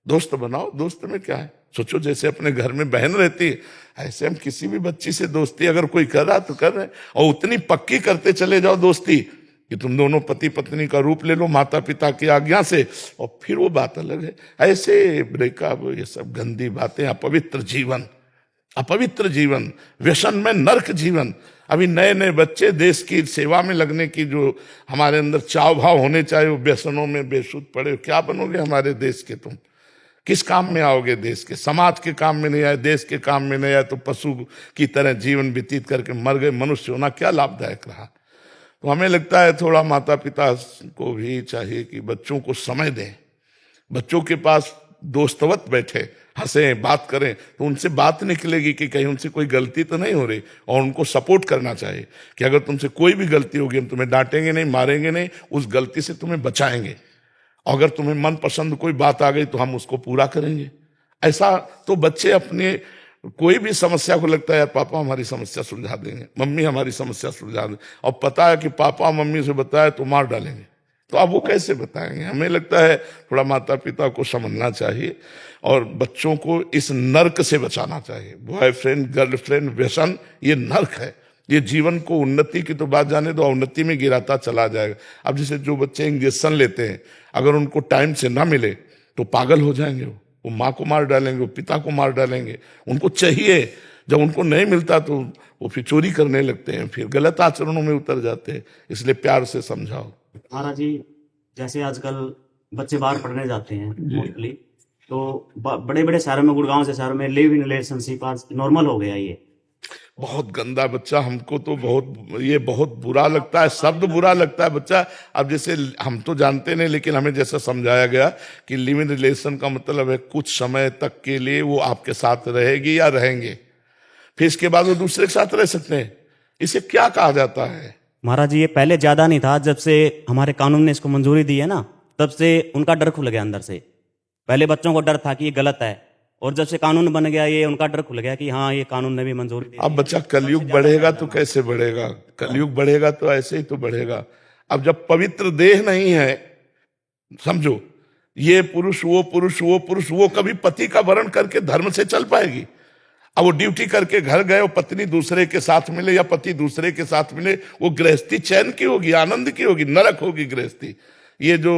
दोस्त बनाओ, दोस्त में क्या है? सोचो जैसे अपने घर में बहन रहती है, ऐसे हम किसी भी बच्ची से दोस्ती अगर कोई कर रहा तो कर रहे, और उतनी पक्की करते चले जाओ दोस्ती कि तुम दोनों पति पत्नी का रूप ले लो माता पिता की आज्ञा से, और फिर वो बात अलग है। ऐसे ब्रेकअप, ये सब गंदी बातें, अपवित्र जीवन, अपवित्र जीवन, व्यसन में नरक जीवन। अभी नए नए बच्चे देश की सेवा में लगने की जो हमारे अंदर चाव भाव होने चाहिए, वो व्यसनों में बेसुध पड़े। क्या बनोगे हमारे देश के? तुम किस काम में आओगे? देश के, समाज के काम में नहीं आए, देश के काम में नहीं आए तो पशु की तरह जीवन व्यतीत करके मर गए। मनुष्य होना क्या लाभदायक रहा? तो हमें लगता है थोड़ा माता पिता को भी चाहिए कि बच्चों को समय दें, बच्चों के पास दोस्तवत बैठे, हंसे, बात करें, तो उनसे बात निकलेगी कि कहीं उनसे कोई गलती तो नहीं हो रही, और उनको सपोर्ट करना चाहिए कि अगर तुमसे कोई भी गलती होगी हम तुम्हें डांटेंगे नहीं, मारेंगे नहीं, उस गलती से तुम्हें बचाएंगे। अगर तुम्हें मनपसंद कोई बात आ गई तो हम उसको पूरा करेंगे। ऐसा तो बच्चे अपने कोई भी समस्या को लगता है यार पापा हमारी समस्या सुलझा देंगे, मम्मी हमारी समस्या सुलझा देंगे, और पता है कि पापा मम्मी से बताए तो मार डालेंगे, तो अब वो कैसे बताएंगे? हमें लगता है थोड़ा माता पिता को समझना चाहिए और बच्चों को इस नर्क से बचाना चाहिए। बॉयफ्रेंड गर्लफ्रेंड व्यसन ये नर्क है, ये जीवन को उन्नति की तो बात जाने दो, उन्नति में गिराता चला जाएगा। अब जैसे जो बच्चे इंजेक्शन लेते हैं, अगर उनको टाइम से ना मिले तो पागल हो जाएंगे, वो माँ को मार डालेंगे, वो पिता को मार डालेंगे। उनको चाहिए, जब उनको नहीं मिलता तो वो फिर चोरी करने लगते हैं, फिर गलत आचरणों में उतर जाते हैं। इसलिए प्यार से समझाओ। महाराज जी, जैसे आजकल बच्चे बाहर पढ़ने जाते हैं मोस्टली, तो बड़े बड़े शहरों में, गुड़गांव से शहरों में लिव इन रिलेशनशिप आज नॉर्मल हो गया। ये बहुत गंदा बच्चा, हमको तो बहुत बुरा लगता है, शब्द बुरा लगता है बच्चा। अब जैसे हम तो जानते नहीं, लेकिन हमें जैसा समझाया गया कि लिव इन रिलेशन का मतलब है कुछ समय तक के लिए वो आपके साथ रहेगी या रहेंगे, फिर इसके बाद वो दूसरे के साथ रह सकते हैं। इसे क्या कहा जाता है? महाराज जी, ये पहले ज्यादा नहीं था, जब से हमारे कानून ने इसको मंजूरी दी है ना, तब से उनका डर खुल गया अंदर से। पहले बच्चों को डर था कि ये गलत है, और जब से कानून बन गया ये उनका डर खुल गया कि हाँ ये कानून ने भी मंजूरी दी। अब बच्चा कलयुग बढ़ेगा तो कैसे बढ़ेगा? कलयुग बढ़ेगा तो ऐसे ही तो बढ़ेगा। अब जब पवित्र देह नहीं है, समझो ये पुरुष वो पुरुष वो पुरुष, वो कभी पति का वर्ण करके धर्म से चल पाएगी? अब वो ड्यूटी करके घर गए, वो पत्नी दूसरे के साथ मिले या पति दूसरे के साथ मिले, वो गृहस्थी चैन की होगी, आनंद की होगी? नरक होगी गृहस्थी। ये जो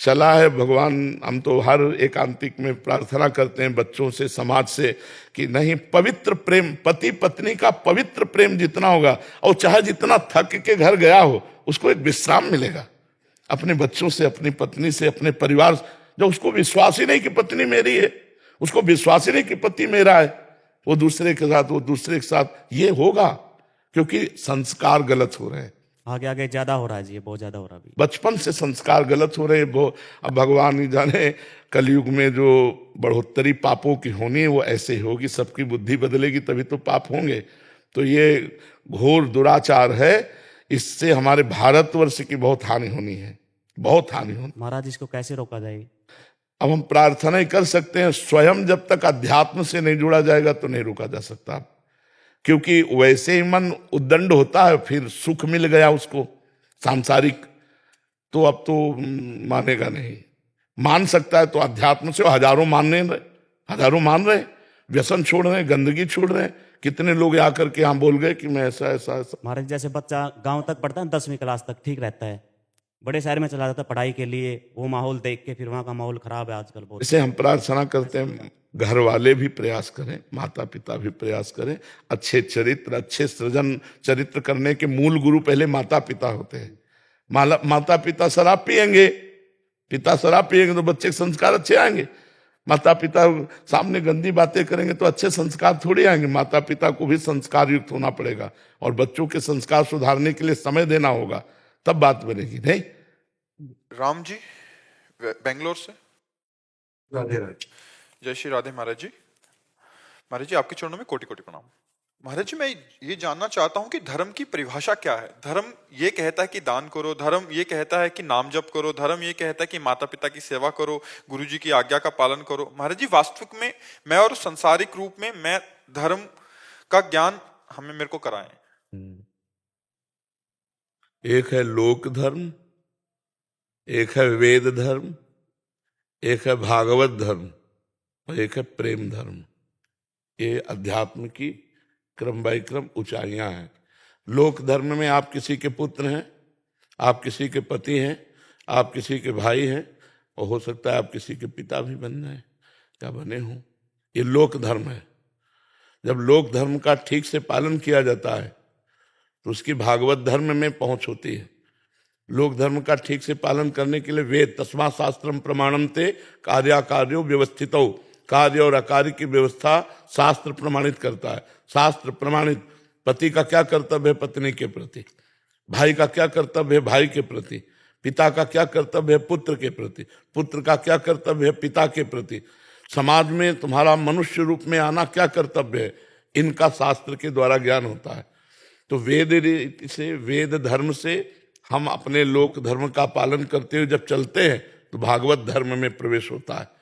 चला है, भगवान, हम तो हर एकांतिक में प्रार्थना करते हैं बच्चों से, समाज से, कि नहीं, पवित्र प्रेम, पति पत्नी का पवित्र प्रेम जितना होगा, और चाहे जितना थक के घर गया हो उसको एक विश्राम मिलेगा अपने बच्चों से, अपनी पत्नी से, अपने परिवार से। जब उसको विश्वास ही नहीं कि पत्नी मेरी है, उसको विश्वास ही नहीं कि पति मेरा है, वो दूसरे के साथ, वो दूसरे के साथ, ये होगा क्योंकि संस्कार गलत हो रहे हैं। आगे आगे ज्यादा हो रहा है जी, ये बहुत ज्यादा हो रहा है। बचपन से संस्कार गलत हो रहे हैं। वो अब भगवान ही जाने कलयुग में जो बढ़ोतरी पापों की होनी है वो ऐसे ही होगी। सबकी बुद्धि बदलेगी तभी तो पाप होंगे। तो ये घोर दुराचार है, इससे हमारे भारतवर्ष की बहुत हानि होनी है, बहुत हानि होनी। महाराज इसको कैसे रोका जाए? अब हम प्रार्थना ही कर सकते हैं, स्वयं जब तक अध्यात्म से नहीं जुड़ा जाएगा तो नहीं रोका जा सकता। क्योंकि वैसे ही मन उद्दंड होता है, फिर सुख मिल गया उसको सांसारिक, तो अब तो मानेगा नहीं। मान सकता है तो अध्यात्म से हजारों मान रहे, व्यसन छोड़ रहे हैं, गंदगी छोड़ रहे हैं। कितने लोग आकर के यहाँ बोल गए कि मैं ऐसा ऐसा ऐसा। महाराज जैसे बच्चा गांव तक पढ़ता है 10वीं क्लास तक ठीक रहता है, बड़े शहर में चला जाता है पढ़ाई के लिए, वो माहौल देख के फिर वहाँ का माहौल खराब है आजकल बहुत। इसे हम प्रार्थना करते हैं घर वाले भी प्रयास करें, माता पिता भी प्रयास करें। अच्छे चरित्र, अच्छे सृजन चरित्र करने के मूल गुरु पहले माता पिता होते हैं। माता पिता शराब पिएंगे, पिता शराब पिएंगे तो बच्चे के संस्कार अच्छे आएंगे। माता पिता सामने गंदी बातें करेंगे तो अच्छे संस्कार थोड़ी आएंगे। माता पिता को भी संस्कार युक्त होना पड़ेगा और बच्चों के संस्कार सुधारने के लिए समय देना होगा, तब बात बनेगी। नहीं राम जी बेंगलोर से। राधे राधे। जय श्री राधे महाराज जी। महाराज जी आपके चरणों में कोटि कोटि प्रणाम। महाराज जी मैं ये जानना चाहता हूं कि धर्म की परिभाषा क्या है। धर्म ये कहता है कि दान करो, धर्म ये कहता है कि नाम जप करो, धर्म ये कहता है कि माता पिता की सेवा करो, गुरु जी की आज्ञा का पालन करो। महाराज जी वास्तविक में मैं और संसारिक रूप में मैं धर्म का ज्ञान मेरे को कराएं। एक है लोक धर्म, एक है वेद धर्म, एक है भागवत धर्म और एक है प्रेम धर्म। ये अध्यात्म की क्रम बाई क्रम ऊंचाइयां हैं। लोक धर्म में आप किसी के पुत्र हैं, आप किसी के पति हैं, आप किसी के भाई हैं और हो सकता है आप किसी के पिता भी बन जाए या बने हों। ये लोक धर्म है। जब लोक धर्म का ठीक से पालन किया जाता है तो उसकी भागवत धर्म में पहुंच होती है। लोक धर्म का ठीक से पालन करने के लिए वेद तस्मा शास्त्रम प्रमाणम ते कार्याकार्यो व्यवस्थितो, कार्य और अकार्य की व्यवस्था शास्त्र प्रमाणित करता है। शास्त्र प्रमाणित पति का क्या कर्तव्य है पत्नी के प्रति, भाई का क्या कर्तव्य है भाई के प्रति, पिता का क्या कर्तव्य है पुत्र के प्रति, पुत्र का क्या कर्तव्य है पिता के प्रति, समाज में तुम्हारा मनुष्य रूप में आना क्या कर्तव्य है, इनका शास्त्र के द्वारा ज्ञान होता है। तो वेद रीति से, वेद धर्म से हम अपने लोक धर्म का पालन करते हुए जब चलते हैं तो भागवत धर्म में प्रवेश होता है।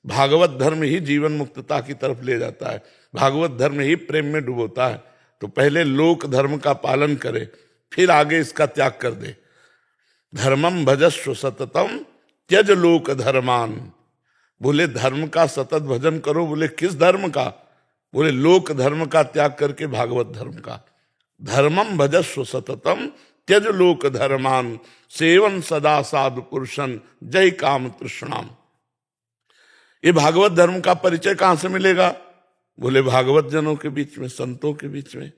भागवत धर्म ही जीवन मुक्तता की तरफ ले जाता है, भागवत धर्म ही प्रेम में डुबोता है। तो पहले लोक धर्म का पालन करे, फिर आगे इसका त्याग कर दे। धर्मम भजस्व सततम त्यज लोक धर्मान। बोले धर्म का सतत भजन करो। बोले किस धर्म का? बोले लोक धर्म का त्याग करके भागवत धर्म का। धर्मम भजस्व सततम त्यज लोक धर्मान सेवन सदा साधु पुरुषन जय काम तृष्णाम। ये भागवत धर्म का परिचय कहां से मिलेगा? बोले भागवत जनों के बीच में, संतों के बीच में।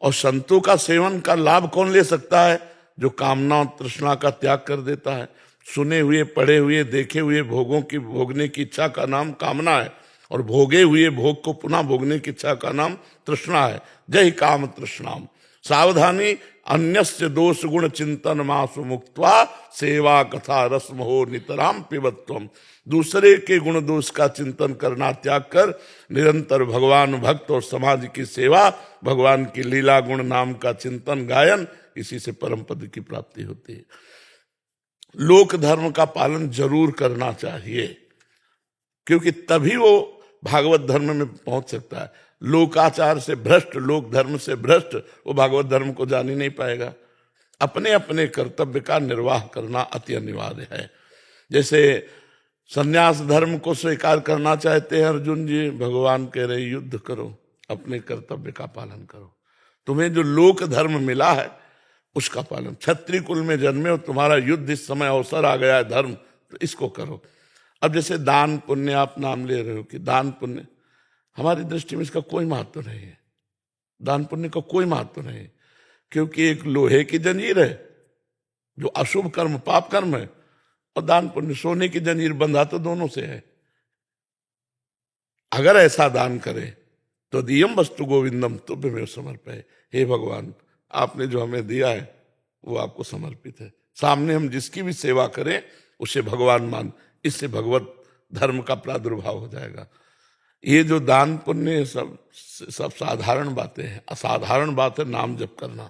और संतों का सेवन का लाभ कौन ले सकता है? जो कामना और तृष्णा का त्याग कर देता है। सुने हुए, पढ़े हुए, देखे हुए भोगों की भोगने की इच्छा का नाम कामना है और भोगे हुए भोग को पुनः भोगने की इच्छा का नाम तृष्णा है। जय काम तृष्णाम। सावधानी अन्यस्य दोष गुण चिंतन मासु मुक्त्वा सेवा कथा रस्म हो नितराम पिबत्वम। दूसरे के गुण दोष का चिंतन करना त्याग कर निरंतर भगवान भक्त और समाज की सेवा, भगवान की लीला गुण नाम का चिंतन गायन, इसी से परम पद की प्राप्ति होती है। लोक धर्म का पालन जरूर करना चाहिए, क्योंकि तभी वो भागवत धर्म में पहुंच सकता है। लोकाचार से भ्रष्ट, लोक धर्म से भ्रष्ट, वो भागवत धर्म को जान ही नहीं पाएगा। अपने अपने कर्तव्य का निर्वाह करना अति अनिवार्य है। जैसे संन्यास धर्म को स्वीकार करना चाहते हैं अर्जुन जी, भगवान कह रहे युद्ध करो, अपने कर्तव्य का पालन करो। तुम्हें जो लोक धर्म मिला है उसका पालन। क्षत्रिय कुल में जन्मे हो, तुम्हारा युद्ध इस समय अवसर आ गया है धर्म, तो इसको करो। अब जैसे दान पुण्य आप नाम ले रहे हो कि दान पुण्य, हमारी दृष्टि में इसका कोई महत्व नहीं है। दान पुण्य का कोई महत्व नहीं, क्योंकि एक लोहे की जंजीर है जो अशुभ कर्म पाप कर्म है, और दान पुण्य सोने की जंजीर बंधा तो दोनों से है। अगर ऐसा दान करे तो दियम वस्तु गोविंदम तुभ्यमेव समर्पये। हे भगवान, आपने जो हमें दिया है वो आपको समर्पित है। सामने हम जिसकी भी सेवा करें उसे भगवान मान, इससे भगवत धर्म का प्रादुर्भाव हो जाएगा। ये जो दान पुण्य सब साधारण बातें हैं। असाधारण बात है नाम जप करना।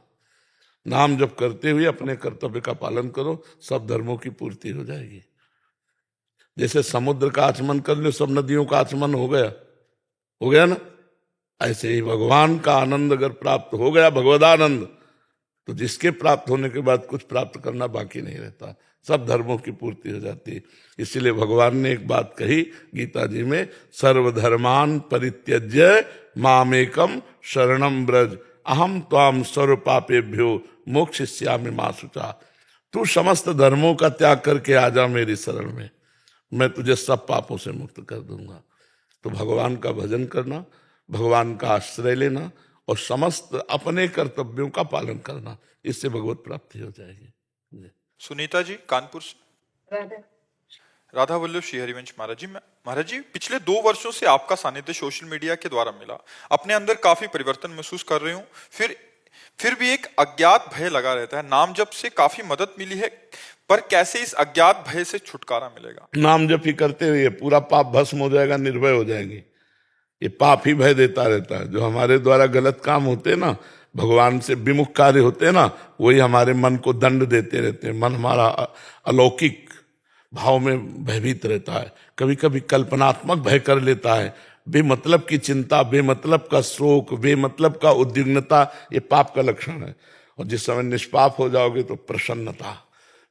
नाम जप करते हुए अपने कर्तव्य का पालन करो, सब धर्मों की पूर्ति हो जाएगी। जैसे समुद्र का आचमन कर लो, सब नदियों का आचमन हो गया ना। ऐसे ही भगवान का आनंद अगर प्राप्त हो गया, भगवदानंद, तो जिसके प्राप्त होने के बाद कुछ प्राप्त करना बाकी नहीं रहता। सब धर्मों की पूर्ति हो जाती है। इसीलिए भगवान ने एक बात कही गीता जी में, सर्वधर्मान परित्यज्य मामेकम शरणम ब्रज अहम त्वाम सर्व पापेभ्यो मोक्षयिष्यामि मा शुचा। तू समस्त धर्मों का त्याग करके आ जा मेरी शरण में, मैं तुझे सब पापों से मुक्त कर दूंगा। तो भगवान का भजन करना, भगवान का आश्रय लेना और समस्त अपने कर्तव्यों का पालन करना, इससे भगवत प्राप्ति हो जाएगी। सुनीता जी कानपुर से। राधा वल्लभ श्री हरिवंश महाराज जी, महाराज जी पिछले 2 वर्षों से आपका सानिध्य सोशल मीडिया के द्वारा मिला, अपने अंदर काफी परिवर्तन महसूस कर रही हूँ। फिर भी एक अज्ञात भय लगा रहता है। नाम जप से काफी मदद मिली है, पर कैसे इस अज्ञात भय से छुटकारा मिलेगा? नाम जप ही करते हुए पूरा पाप भस्म हो जाएगा, निर्भय हो जाएंगे। ये पाप ही भय देता रहता है। जो हमारे द्वारा गलत काम होते हैं ना, भगवान से विमुख कार्य होते हैं ना, वही हमारे मन को दंड देते रहते हैं। मन हमारा अलौकिक भाव में भयभीत रहता है, कभी कभी कल्पनात्मक भय कर लेता है। बेमतलब की चिंता, बेमतलब का शोक, बेमतलब का उद्विग्नता, ये पाप का लक्षण है। और जिस समय निष्पाप हो जाओगे तो प्रसन्नता,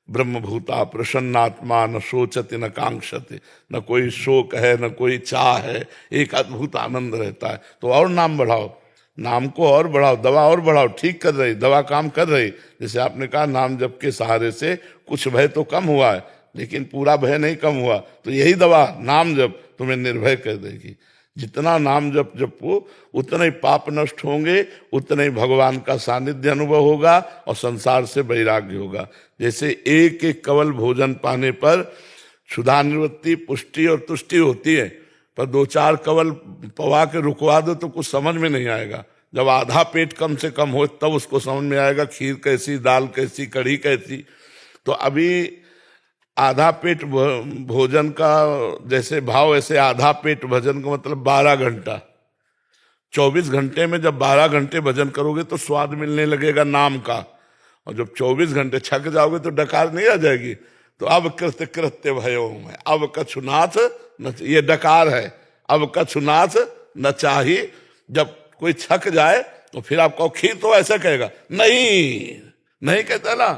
ब्रह्मभूता प्रसन्नात्मा न शोचति न कांक्षति, न कोई शोक है न कोई चाह है, एक अद्भुत आनंद रहता है। तो और नाम बढ़ाओ, नाम को और बढ़ाओ, दवा और बढ़ाओ, ठीक कर रही दवा, काम कर रही। जैसे आपने कहा नाम जप के सहारे से कुछ भय तो कम हुआ है, लेकिन पूरा भय नहीं कम हुआ। तो यही दवा नाम जप तुम्हें निर्भय कर देगी। जितना नाम जप जपो उतने ही पाप नष्ट होंगे, उतने ही भगवान का सानिध्य अनुभव होगा और संसार से वैराग्य होगा। जैसे एक एक कवल भोजन पाने पर क्षुधा निवृत्ति, पुष्टि और तुष्टि होती है, पर 2-4 कवल पवा के रुकवा दो तो कुछ समझ में नहीं आएगा। जब आधा पेट कम से कम हो तब उसको समझ में आएगा खीर कैसी, दाल कैसी, कढ़ी कैसी। तो अभी आधा पेट भोजन का जैसे भाव, ऐसे आधा पेट भजन का मतलब 12 घंटा। 24 घंटे में जब 12 घंटे भजन करोगे तो स्वाद मिलने लगेगा नाम का। और जब 24 घंटे छक जाओगे तो डकार नहीं आ जाएगी। तो अब कृत्य कृत्य भयो में, अब कछुनाथ न, ये डकार है, अब कछुनाथ न चाहिए। जब कोई छक जाए तो फिर आप कहो खीर, तो ऐसा कहेगा नहीं कहता ना।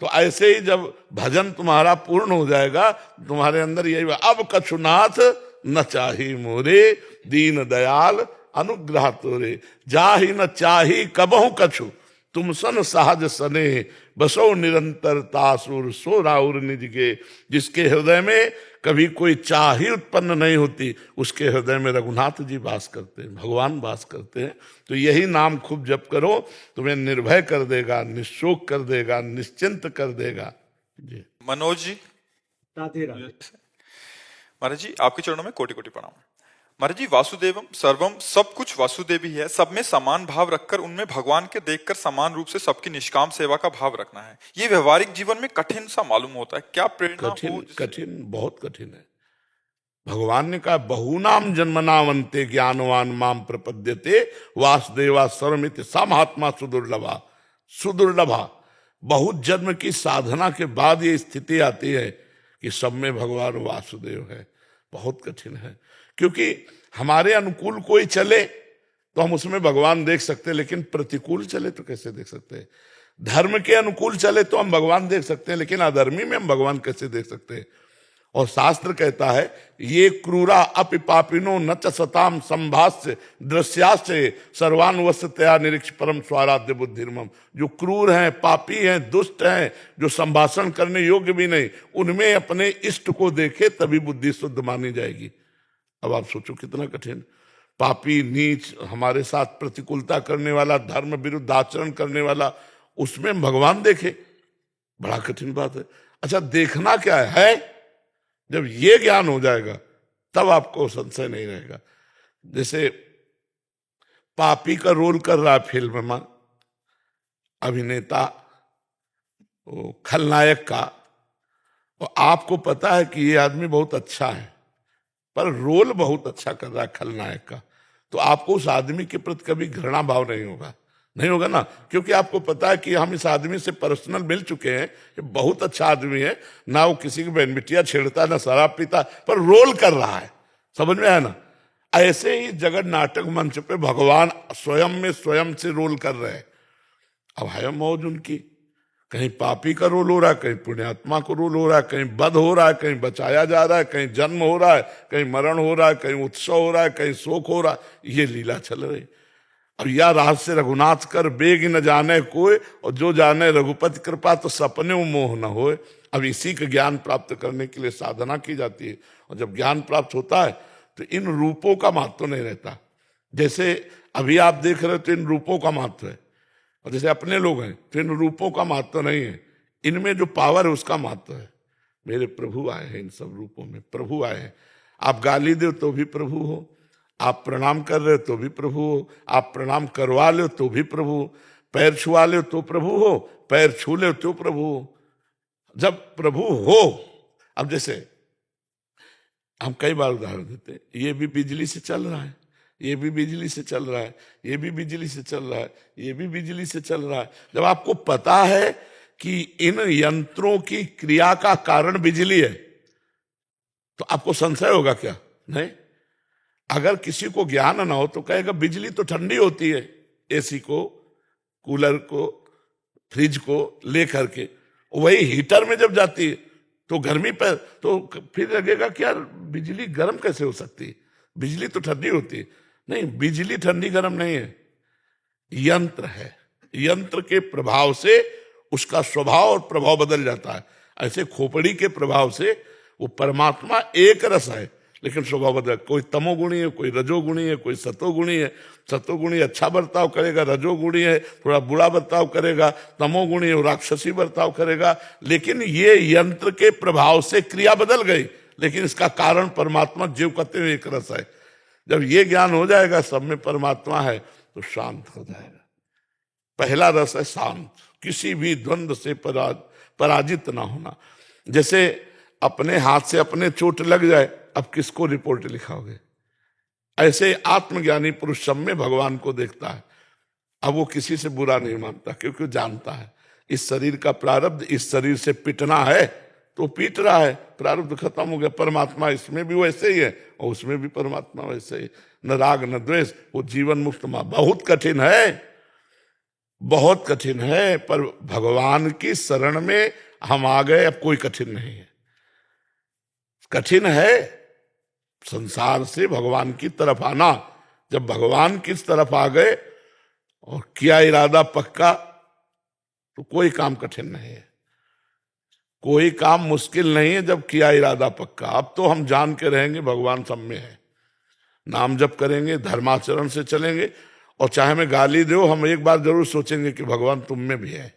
तो ऐसे ही जब भजन तुम्हारा पूर्ण हो जाएगा, तुम्हारे अंदर यही, अब कछुनाथ न चाही मोरे दीन दयाल अनुग्रह तोरे, जाहि न चाही कबहु कछु तुम सन सहज सने बसो निरंतर तासुर सो राउर निज के। जिसके हृदय में कभी कोई चाह ही उत्पन्न नहीं होती, उसके हृदय में रघुनाथ जी वास करते हैं, भगवान वास करते हैं। तो यही नाम खूब जप करो, तुम्हें निर्भय कर देगा, निशोक कर देगा, निश्चिंत कर देगा जी। मनोज जी। राधे राधे। महाराज जी आपके चरणों में कोटि कोटि प्रणाम। महाराज जी वासुदेवम सर्वम, सब कुछ वासुदेव ही है, सब में समान भाव रखकर उनमें भगवान के देखकर समान रूप से सबकी निष्काम सेवा का भाव रखना है। ये व्यवहारिक जीवन में कठिन सा मालूम होता है, क्या प्रेरणा हो? कठिन, बहुत कठिन है। भगवान ने कहा बहुनाम जन्मनावंते ज्ञानवान माम प्रपद्यते वासुदेवा सर्वमित सा महात्मा सुदुर्लभा। सुदुर्लभा, बहुत जन्म की साधना के बाद ये स्थिति आती है कि सब में भगवान वासुदेव है। बहुत कठिन है, क्योंकि हमारे अनुकूल कोई चले तो हम उसमें भगवान देख सकते हैं, लेकिन प्रतिकूल चले तो कैसे देख सकते हैं? धर्म के अनुकूल चले तो हम भगवान देख सकते हैं, लेकिन अधर्मी में हम भगवान कैसे देख सकते हैं? और शास्त्र कहता है ये क्रूरा अपि पापिनो न च सताम संभाष्य दृश्याश्चय सर्वानुवस्तया निरीक्ष परम स्वाराध्य बुद्धिर्मम। जो क्रूर हैं, पापी हैं, दुष्ट हैं, जो संभाषण करने योग्य भी नहीं, उनमें अपने इष्ट को देखे तभी बुद्धि शुद्ध मानी जाएगी। अब आप सोचो कितना कठिन। पापी, नीच, हमारे साथ प्रतिकूलता करने वाला, धर्म विरुद्ध आचरण करने वाला, उसमें हम भगवान देखे, बड़ा कठिन बात है। अच्छा, देखना क्या है? जब ये ज्ञान हो जाएगा तब आपको संशय नहीं रहेगा। जैसे पापी का रोल कर रहा है फिल्म में अभिनेता, वो खलनायक का, और आपको पता है कि ये आदमी बहुत अच्छा है, पर रोल बहुत अच्छा कर रहा है खलनायक का, तो आपको उस आदमी के प्रति कभी घृणा भाव नहीं होगा ना, क्योंकि आपको पता है कि हम इस आदमी से पर्सनल मिल चुके हैं, ये बहुत अच्छा आदमी है, ना वो किसी की बहन बिटिया छेड़ता, ना शराब पीता, पर रोल कर रहा है। समझ में आया ना? ऐसे ही जगत नाटक मंच पे भगवान स्वयं में स्वयं से रोल कर रहे हैं। अब है मौज उनकी, कहीं पापी का रोल हो रहा है, कहीं पुण्यात्मा का रोल हो रहा है, कहीं वध हो रहा है, कहीं बचाया जा रहा है, कहीं जन्म हो रहा है, कहीं मरण हो रहा है, कहीं उत्सव हो रहा है, कहीं शोक हो रहा है। ये लीला चल रही। अब यह रहस्य रघुनाथ कर बेग न जाने कोई, और जो जाने रघुपति कृपा तो सपने मोह न होए। अब इसी का ज्ञान प्राप्त करने के लिए साधना की जाती है, और जब ज्ञान प्राप्त होता है तो इन रूपों का महत्व नहीं रहता। जैसे अभी आप देख रहे हो तो इन रूपों का महत्व है, और जैसे अपने लोग हैं तो इन रूपों का महत्व नहीं है, इनमें जो पावर है उसका महत्व है। मेरे प्रभु आए हैं, इन सब रूपों में प्रभु आए हैं। आप गाली दो तो भी प्रभु हो, आप प्रणाम कर रहे हो तो भी प्रभु हो, आप प्रणाम करवा लो तो भी प्रभु हो, पैर छुआ लो तो प्रभु हो, पैर छू लो तो प्रभु हो। जब प्रभु हो, अब जैसे हम कई बार उदाहरण देते हैं, ये भी बिजली से चल रहा है, ये भी बिजली से चल रहा है, ये भी बिजली से चल रहा है, ये भी बिजली से चल रहा है। जब आपको पता है कि इन यंत्रों की क्रिया का कारण बिजली है, तो आपको संशय होगा क्या? नहीं। अगर किसी को ज्ञान ना हो तो कहेगा बिजली तो ठंडी होती है, एसी को, कूलर को, फ्रिज को लेकर के, वही हीटर में जब जाती है तो गर्मी पर, तो फिर लगेगा कि यार बिजली गर्म कैसे हो सकती है, बिजली तो ठंडी होती है। नहीं, बिजली ठंडी गर्म नहीं है, यंत्र है। यंत्र के प्रभाव से उसका स्वभाव और प्रभाव बदल जाता है। ऐसे खोपड़ी के प्रभाव से वो परमात्मा एक रस है, लेकिन स्वभाव बदल, कोई तमोगुणी है, कोई रजोगुणी है, कोई सतोगुणी है। सतोगुणी अच्छा बर्ताव करेगा, रजोगुणी है थोड़ा बुरा बर्ताव करेगा, तमोगुणी है राक्षसी बर्ताव करेगा। लेकिन ये यंत्र के प्रभाव से क्रिया बदल गई, लेकिन इसका कारण परमात्मा जीव कहते हुए एक रस है। जब ये ज्ञान हो जाएगा सब में परमात्मा है तो शांत हो जाएगा। पहला रस है शांत, किसी भी द्वंद्व से पराजित ना होना। जैसे अपने हाथ से अपने चोट लग जाए, अब किसको रिपोर्ट लिखाओगे? ऐसे आत्मज्ञानी पुरुष सब में भगवान को देखता है, अब वो किसी से बुरा नहीं मानता, क्योंकि जानता है इस शरीर का प्रारब्ध, इस शरीर से पिटना है तो पीट रहा है, प्रारब्ध खत्म हो गया। परमात्मा इसमें भी वैसे ही है और उसमें भी परमात्मा वैसे ही, न राग न द्वेष, वो जीवन मुक्त मां। बहुत कठिन है, बहुत कठिन है, पर भगवान की शरण में हम आ गए, अब कोई कठिन नहीं है। कठिन है संसार से भगवान की तरफ आना। जब भगवान की तरफ आ गए और किया इरादा पक्का, तो कोई काम कठिन नहीं है, कोई काम मुश्किल नहीं है जब किया इरादा पक्का। अब तो हम जान के रहेंगे भगवान सब में है, नाम जप करेंगे, धर्माचरण से चलेंगे, और चाहे मैं गाली दो, हम एक बार जरूर सोचेंगे कि भगवान तुम में भी है।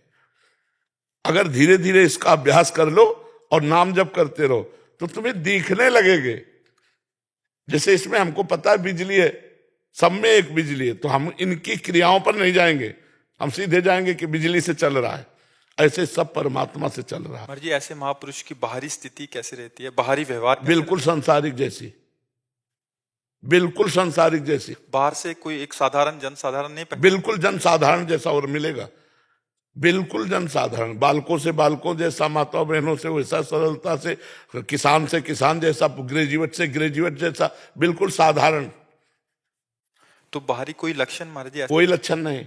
अगर धीरे धीरे इसका अभ्यास कर लो और नाम जप करते रहो तो तुम्हें दिखने लगेगे। जैसे इसमें हमको पता है बिजली है, सब में एक बिजली है, तो हम इनकी क्रियाओं पर नहीं जाएंगे, हम सीधे जाएंगे कि बिजली से चल रहा है। ऐसे सब परमात्मा से चल रहा है। महाराज जी, ऐसे महापुरुष की बाहरी स्थिति कैसे रहती है, बाहरी व्यवहार कैसे बिल्कुल संसारिक जैसी, बिल्कुल संसारिक जैसी। बाहर से कोई एक साधारण जनसाधारण नहीं बिल्कुल जनसाधारण जैसा और मिलेगा, बिल्कुल जनसाधारण, बालकों से बालकों जैसा, माता बहनों से वैसा सरलता से, किसान से किसान जैसा, ग्रेजुएट से ग्रेजुएट जैसा, बिल्कुल साधारण। तो बाहरी कोई लक्षण महाराज जी कोई लक्षण नहीं।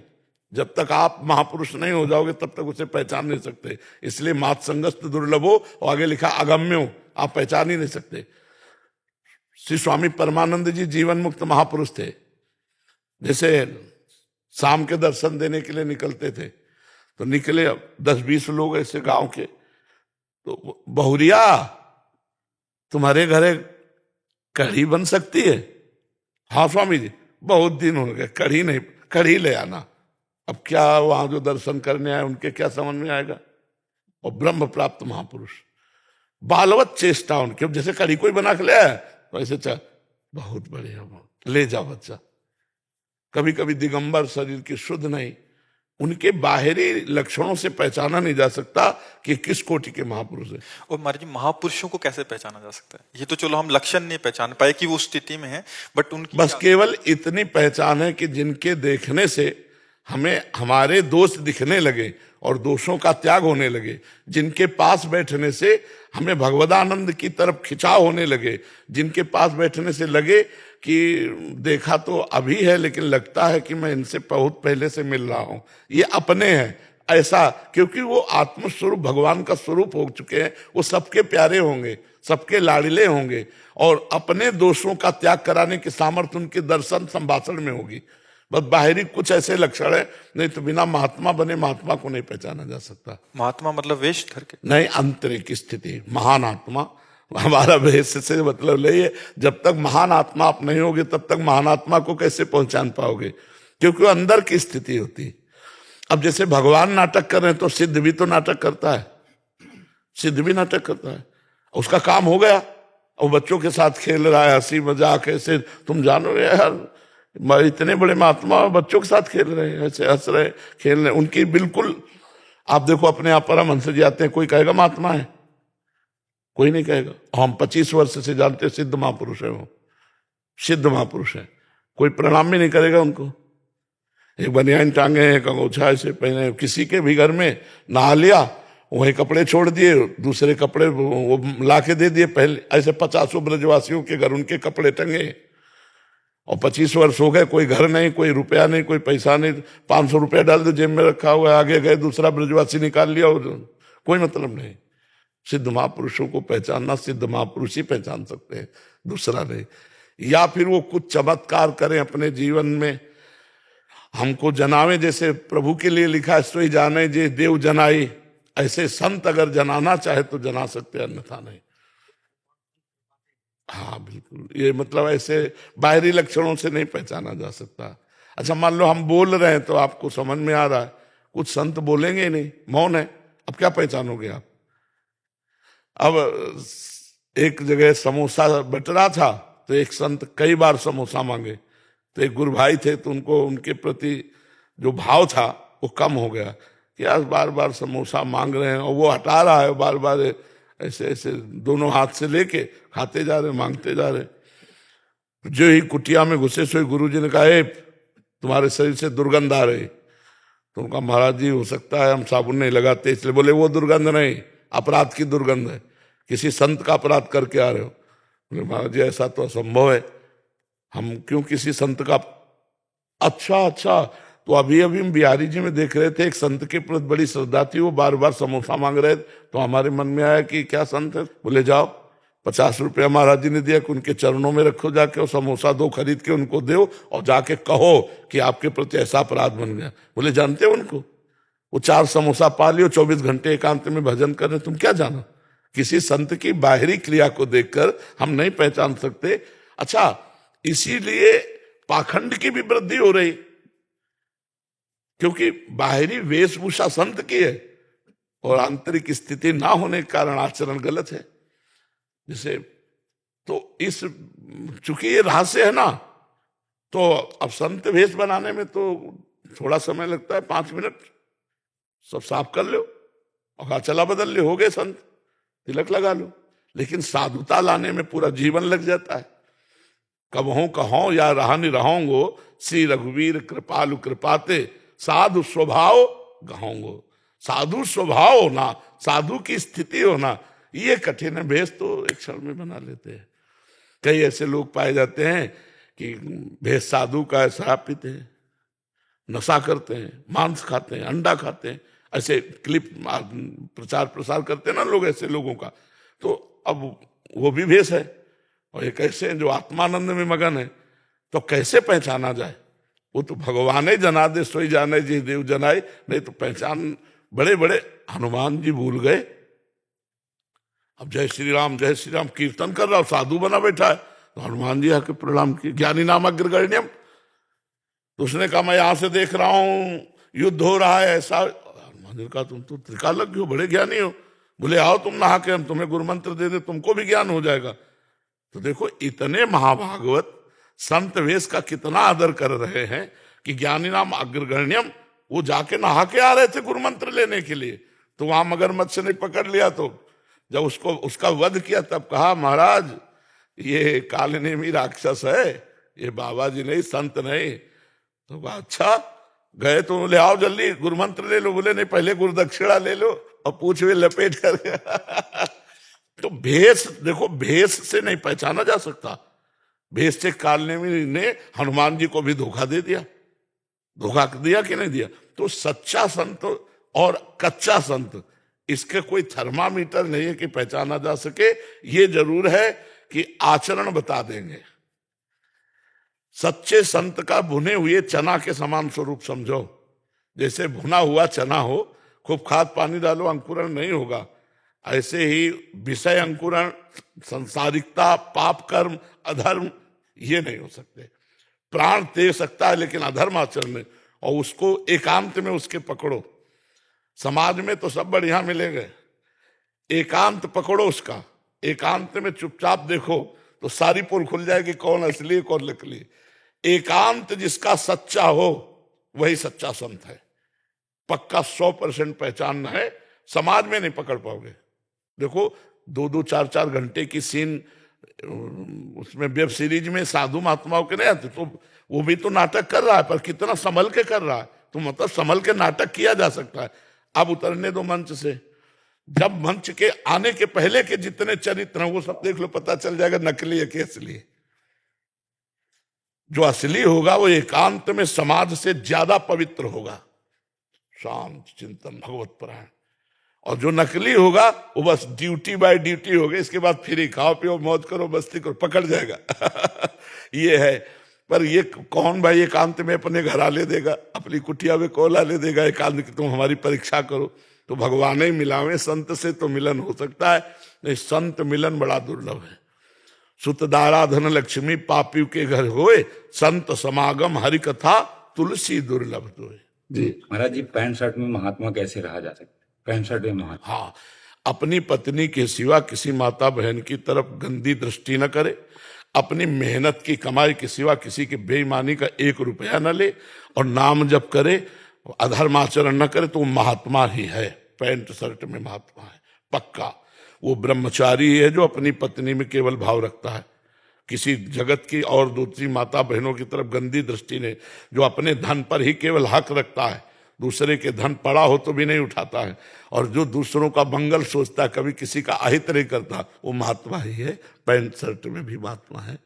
जब तक आप महापुरुष नहीं हो जाओगे तब तक उसे पहचान नहीं सकते। इसलिए मात संगस्त दुर्लभो, और आगे लिखा अगम्यो, आप पहचान ही नहीं सकते। श्री स्वामी परमानंद जी जीवन मुक्त महापुरुष थे। जैसे शाम के दर्शन देने के लिए निकलते थे, तो निकले 10-20 लोग ऐसे गांव के, तो बहुरिया तुम्हारे घरे कढ़ी बन सकती है? हाँ स्वामी जी, बहुत दिन हो गए, कढ़ी नहीं, कढ़ी ले आना। अब क्या वहां जो दर्शन करने आए उनके क्या समझ में आएगा? और ब्रह्म प्राप्त महापुरुष, बालवत चेष्टा उनके। अब जैसे कढ़ी कोई बना के ले आया तो ऐसे बहुत बढ़िया, ले जाओ बच्चा। कभी कभी दिगंबर, शरीर की शुद्ध नहीं, उनके बाहरी लक्षणों से पहचाना नहीं जा सकता कि किस कोटि के महापुरुष है। और महाराज जी, महापुरुषों को कैसे पहचाना जा सकता है? ये तो चलो हम लक्षण नहीं पहचान पाए कि वो स्थिति में है, बट उनकी बस केवल इतनी पहचान है कि जिनके देखने से हमें हमारे दोष दिखने लगे और दोषों का त्याग होने लगे, जिनके पास बैठने से हमें भगवदानंद की तरफ खिंचाव होने लगे, जिनके पास बैठने से लगे कि देखा तो अभी है लेकिन लगता है कि मैं इनसे बहुत पहले से मिल रहा हूं, ये अपने हैं, ऐसा, क्योंकि वो आत्मस्वरूप भगवान का स्वरूप हो चुके हैं, वो सबके प्यारे होंगे, सबके लाडले होंगे, और अपने दोषों का त्याग कराने की सामर्थ्य उनके दर्शन संभाषण में होगी। बस बाहरी कुछ ऐसे लक्षण है, नहीं तो बिना महात्मा बने महात्मा को नहीं पहचाना जा सकता। महात्मा मतलब वेश धर के? नहीं, आंतरिक स्थिति, महान आत्मा। हमारा वेश से मतलब नहीं है, जब तक महान आत्मा आप नहीं होगे तब तक महान आत्मा को कैसे पहचान पाओगे, क्योंकि वो अंदर की स्थिति होती है। अब जैसे भगवान नाटक कर रहे हैं तो सिद्ध भी तो नाटक करता है, सिद्ध भी नाटक करता है, उसका काम हो गया, और बच्चों के साथ खेल रहा है, हंसी मजाक ऐसे, तुम जानो यार इतने बड़े महात्मा बच्चों के साथ खेल रहे हैं, ऐसे हंस रहे खेल रहे, उनकी बिल्कुल, आप देखो अपने आप परमहंस जी आते हैं, कोई कहेगा महात्मा है? कोई नहीं कहेगा। हम 25 वर्ष से जानते हैं सिद्ध महापुरुष है, वो सिद्ध महापुरुष है, कोई प्रणाम भी नहीं करेगा उनको। एक बनियान टांगे हैं, कंगोछा ऐसे पहने, किसी के भी घर में नहा लिया, वही कपड़े छोड़ दिए, दूसरे कपड़े वो ला के दे दिए, पहले ऐसे 50 ब्रजवासियों के घर उनके कपड़े टंगे, और 25 वर्ष हो गए, कोई घर नहीं, कोई रुपया नहीं, कोई पैसा नहीं, 500 रुपया डाल दो जेब में रखा हुआ है, आगे गए दूसरा ब्रजवासी निकाल लिया, और कोई मतलब नहीं। सिद्ध महापुरुषों को पहचानना सिद्ध महापुरुष ही पहचान सकते हैं, दूसरा नहीं। या फिर वो कुछ चमत्कार करें अपने जीवन में, हमको जनावे, जैसे प्रभु के लिए लिखा है, सोई जाने जे देव जनाई, ऐसे संत अगर जनाना चाहे तो जना सकते, अन्यथा नहीं। हाँ बिल्कुल, ये मतलब ऐसे बाहरी लक्षणों से नहीं पहचाना जा सकता। अच्छा मान लो हम बोल रहे हैं तो आपको समझ में आ रहा है, कुछ संत बोलेंगे ही नहीं, मौन है, अब क्या पहचानोगे आप? अब एक जगह समोसा बट रहा था, तो एक संत कई बार समोसा मांगे, तो एक गुरु भाई थे, तो उनको उनके प्रति जो भाव था वो कम हो गया कि आज बार बार समोसा मांग रहे हैं, और वो हटा रहा है, बार बार ऐसे ऐसे दोनों हाथ से लेके खाते जा रहे, मांगते जा रहे। जो ही कुटिया में घुसे सो गुरु जी ने कहा, ए तुम्हारे शरीर से दुर्गंध आ रही। तो उनका, महाराज जी हो सकता है हम साबुन नहीं लगाते इसलिए। बोले वो दुर्गंध नहीं, अपराध की दुर्गंध है, किसी संत का अपराध करके आ रहे हो। बोले महाराज जी ऐसा तो असंभव है, हम क्यों किसी संत का। अच्छा, तो अभी हम बिहारी जी में देख रहे थे, एक संत के प्रति बड़ी श्रद्धा थी, वो बार बार समोसा मांग रहे, तो हमारे मन में आया कि क्या संत है। बोले जाओ 50 रुपया महाराज जी ने दिया कि उनके चरणों में रखो जाके, और समोसा 2 खरीद के उनको दो, और जाके कहो कि आपके प्रति ऐसा अपराध बन गया। बोले जानते हो उनको? वो 4 समोसा पा लियो, 24 घंटे एकांत में भजन कर रहे, तुम क्या जानो? किसी संत की बाहरी क्रिया को देखकर हम नहीं पहचान सकते। अच्छा, इसीलिए पाखंड की भी वृद्धि हो रही, क्योंकि बाहरी वेशभूषा संत की है और आंतरिक स्थिति ना होने के कारण आचरण गलत है। जैसे तो इस, चूंकि ये रहस्य है ना, तो अब संत वेश बनाने में तो थोड़ा समय लगता है, 5 मिनट सब साफ कर लो और चला बदल ले, हो गए संत, तिलक लगा लो। लेकिन साधुता लाने में पूरा जीवन लग जाता है। कबहों कहों या रहानि रहोंगो, श्री रघुवीर कृपालु कृपाते, साधु स्वभाव गहोंगो। साधु स्वभाव होना, साधु की स्थिति होना, ये कठिन है। भेष तो एक क्षण में बना लेते हैं। कई ऐसे लोग पाए जाते हैं कि भेष साधु का है, शराब पीते हैं, नशा करते हैं, मांस खाते हैं, अंडा खाते हैं, ऐसे क्लिप प्रचार प्रसार करते हैं ना लोग ऐसे लोगों का। तो अब वो भी भेष है, और एक ऐसे जो आत्मानंद में मगन है, तो कैसे पहचाना जाए? वो तो भगवान ही जना दे, सोई जाने जी देव जनाए, नहीं तो पहचान। बड़े बड़े हनुमान जी भूल गए, अब जय श्री राम कीर्तन कर रहा, साधु बना बैठा है, तो हनुमान जी आके प्रणाम किए, ज्ञानी नाम अग्रगण्यम। तो उसने कहा मैं यहां से देख रहा हूं युद्ध हो रहा है ऐसा। हनुमान जी कहा तुम तो त्रिकालज्ञ हो, बड़े ज्ञानी हो। बोले आओ तुम नहा के, हम तुम्हें गुरु मंत्र दे दे, तुमको भी ज्ञान हो जाएगा। तो देखो इतने महाभागवत संत वेश का कितना आदर कर रहे हैं कि ज्ञानी नाम अग्रगण्यम, वो जाके नहा के आ रहे थे गुरु मंत्र लेने के लिए। तो वहां मगरमच्छ ने पकड़ लिया, तो जब उसका वध किया तब कहा महाराज ये कालनेमी राक्षस है, ये बाबा जी नहीं, संत नहीं। तो कहा अच्छा, गए तो बोले आओ जल्दी गुरु मंत्र ले लो। बोले नहीं, पहले गुरु दक्षिणा ले लो, और पूछ में लपेट कर तो भेष देखो, भेष से नहीं पहचाना जा सकता। भेष से कालनेमी ने हनुमान जी को भी धोखा दे दिया, धोखा दिया कि नहीं दिया? तो सच्चा संत और कच्चा संत, इसके कोई थर्मामीटर नहीं है कि पहचाना जा सके। ये जरूर है कि आचरण बता देंगे। सच्चे संत का भुने हुए चना के समान स्वरूप समझो। जैसे भुना हुआ चना हो, खूब खाद पानी डालो, अंकुरण नहीं होगा। ऐसे ही विषय अंकुरण, संसारिकता, पाप कर्म, अधर्म, ये नहीं हो सकते। प्राण दे सकता है लेकिन अधर्म आचरण में, और उसको एकांत में उसके पकड़ो। समाज में तो सब बढ़िया मिलेंगे, एकांत पकड़ो उसका, एकांत में चुपचाप देखो तो सारी पोल खुल जाएगी, कौन असली कौन नकली। एकांत जिसका सच्चा हो वही सच्चा संत है। पक्का 100% पहचानना है, समाज में नहीं पकड़ पाओगे। देखो 2-2, 4-4 घंटे की सीन उसमें वेब सीरीज में साधु महात्माओं के नहीं आते, तो वो भी तो नाटक कर रहा है, पर कितना संभल के कर रहा है। तो मतलब संभल के नाटक किया जा सकता है। अब उतरने दो मंच से, जब मंच के आने के पहले के जितने चरित्र हैं वो सब देख लो, पता चल जाएगा नकली है कि असली है। जो असली होगा वो एकांत में समाज से ज्यादा पवित्र होगा, शांत चिंतन भगवत परायण। और जो नकली होगा वो बस ड्यूटी बाय ड्यूटी होगा, इसके बाद फिर ही खाओ पियो मौज करो बस्ती करो, पकड़ जाएगा। ये है। पर ये कौन भाई एकांत में अपने घर आ ले देगा, अपनी कुटिया में कौन ला ले देगा एकांत की तुम हमारी परीक्षा करो। तो भगवान ही मिलावे, संत से तो मिलन हो सकता है, नहीं संत मिलन बड़ा दुर्लभ है। सुतदारा धन लक्ष्मी पापी के घर होए, संत समागम हरि कथा तुलसी दुर्लभ होए। जी महाराज जी, पैंट शर्ट में महात्मा कैसे रहा जा सकता है? पैंट शर्ट में महात्मा, हाँ, अपनी पत्नी के सिवा किसी माता बहन की तरफ गंदी दृष्टि न करे, अपनी मेहनत की कमाई के सिवा किसी की बेईमानी का 1 रुपया न ले, और नाम जप करे, अधर्माचरण न करे, तो वो महात्मा ही है। पैंट शर्ट में महात्मा है पक्का। वो ब्रह्मचारी है जो अपनी पत्नी में केवल भाव रखता है, किसी जगत की और दूसरी माता बहनों की तरफ गंदी दृष्टि नहीं, जो अपने धन पर ही केवल हक रखता है, दूसरे के धन पड़ा हो तो भी नहीं उठाता है, और जो दूसरों का मंगल सोचता है, कभी किसी का अहित नहीं करता, वो महात्मा ही है। पैंट शर्ट में भी महात्मा है।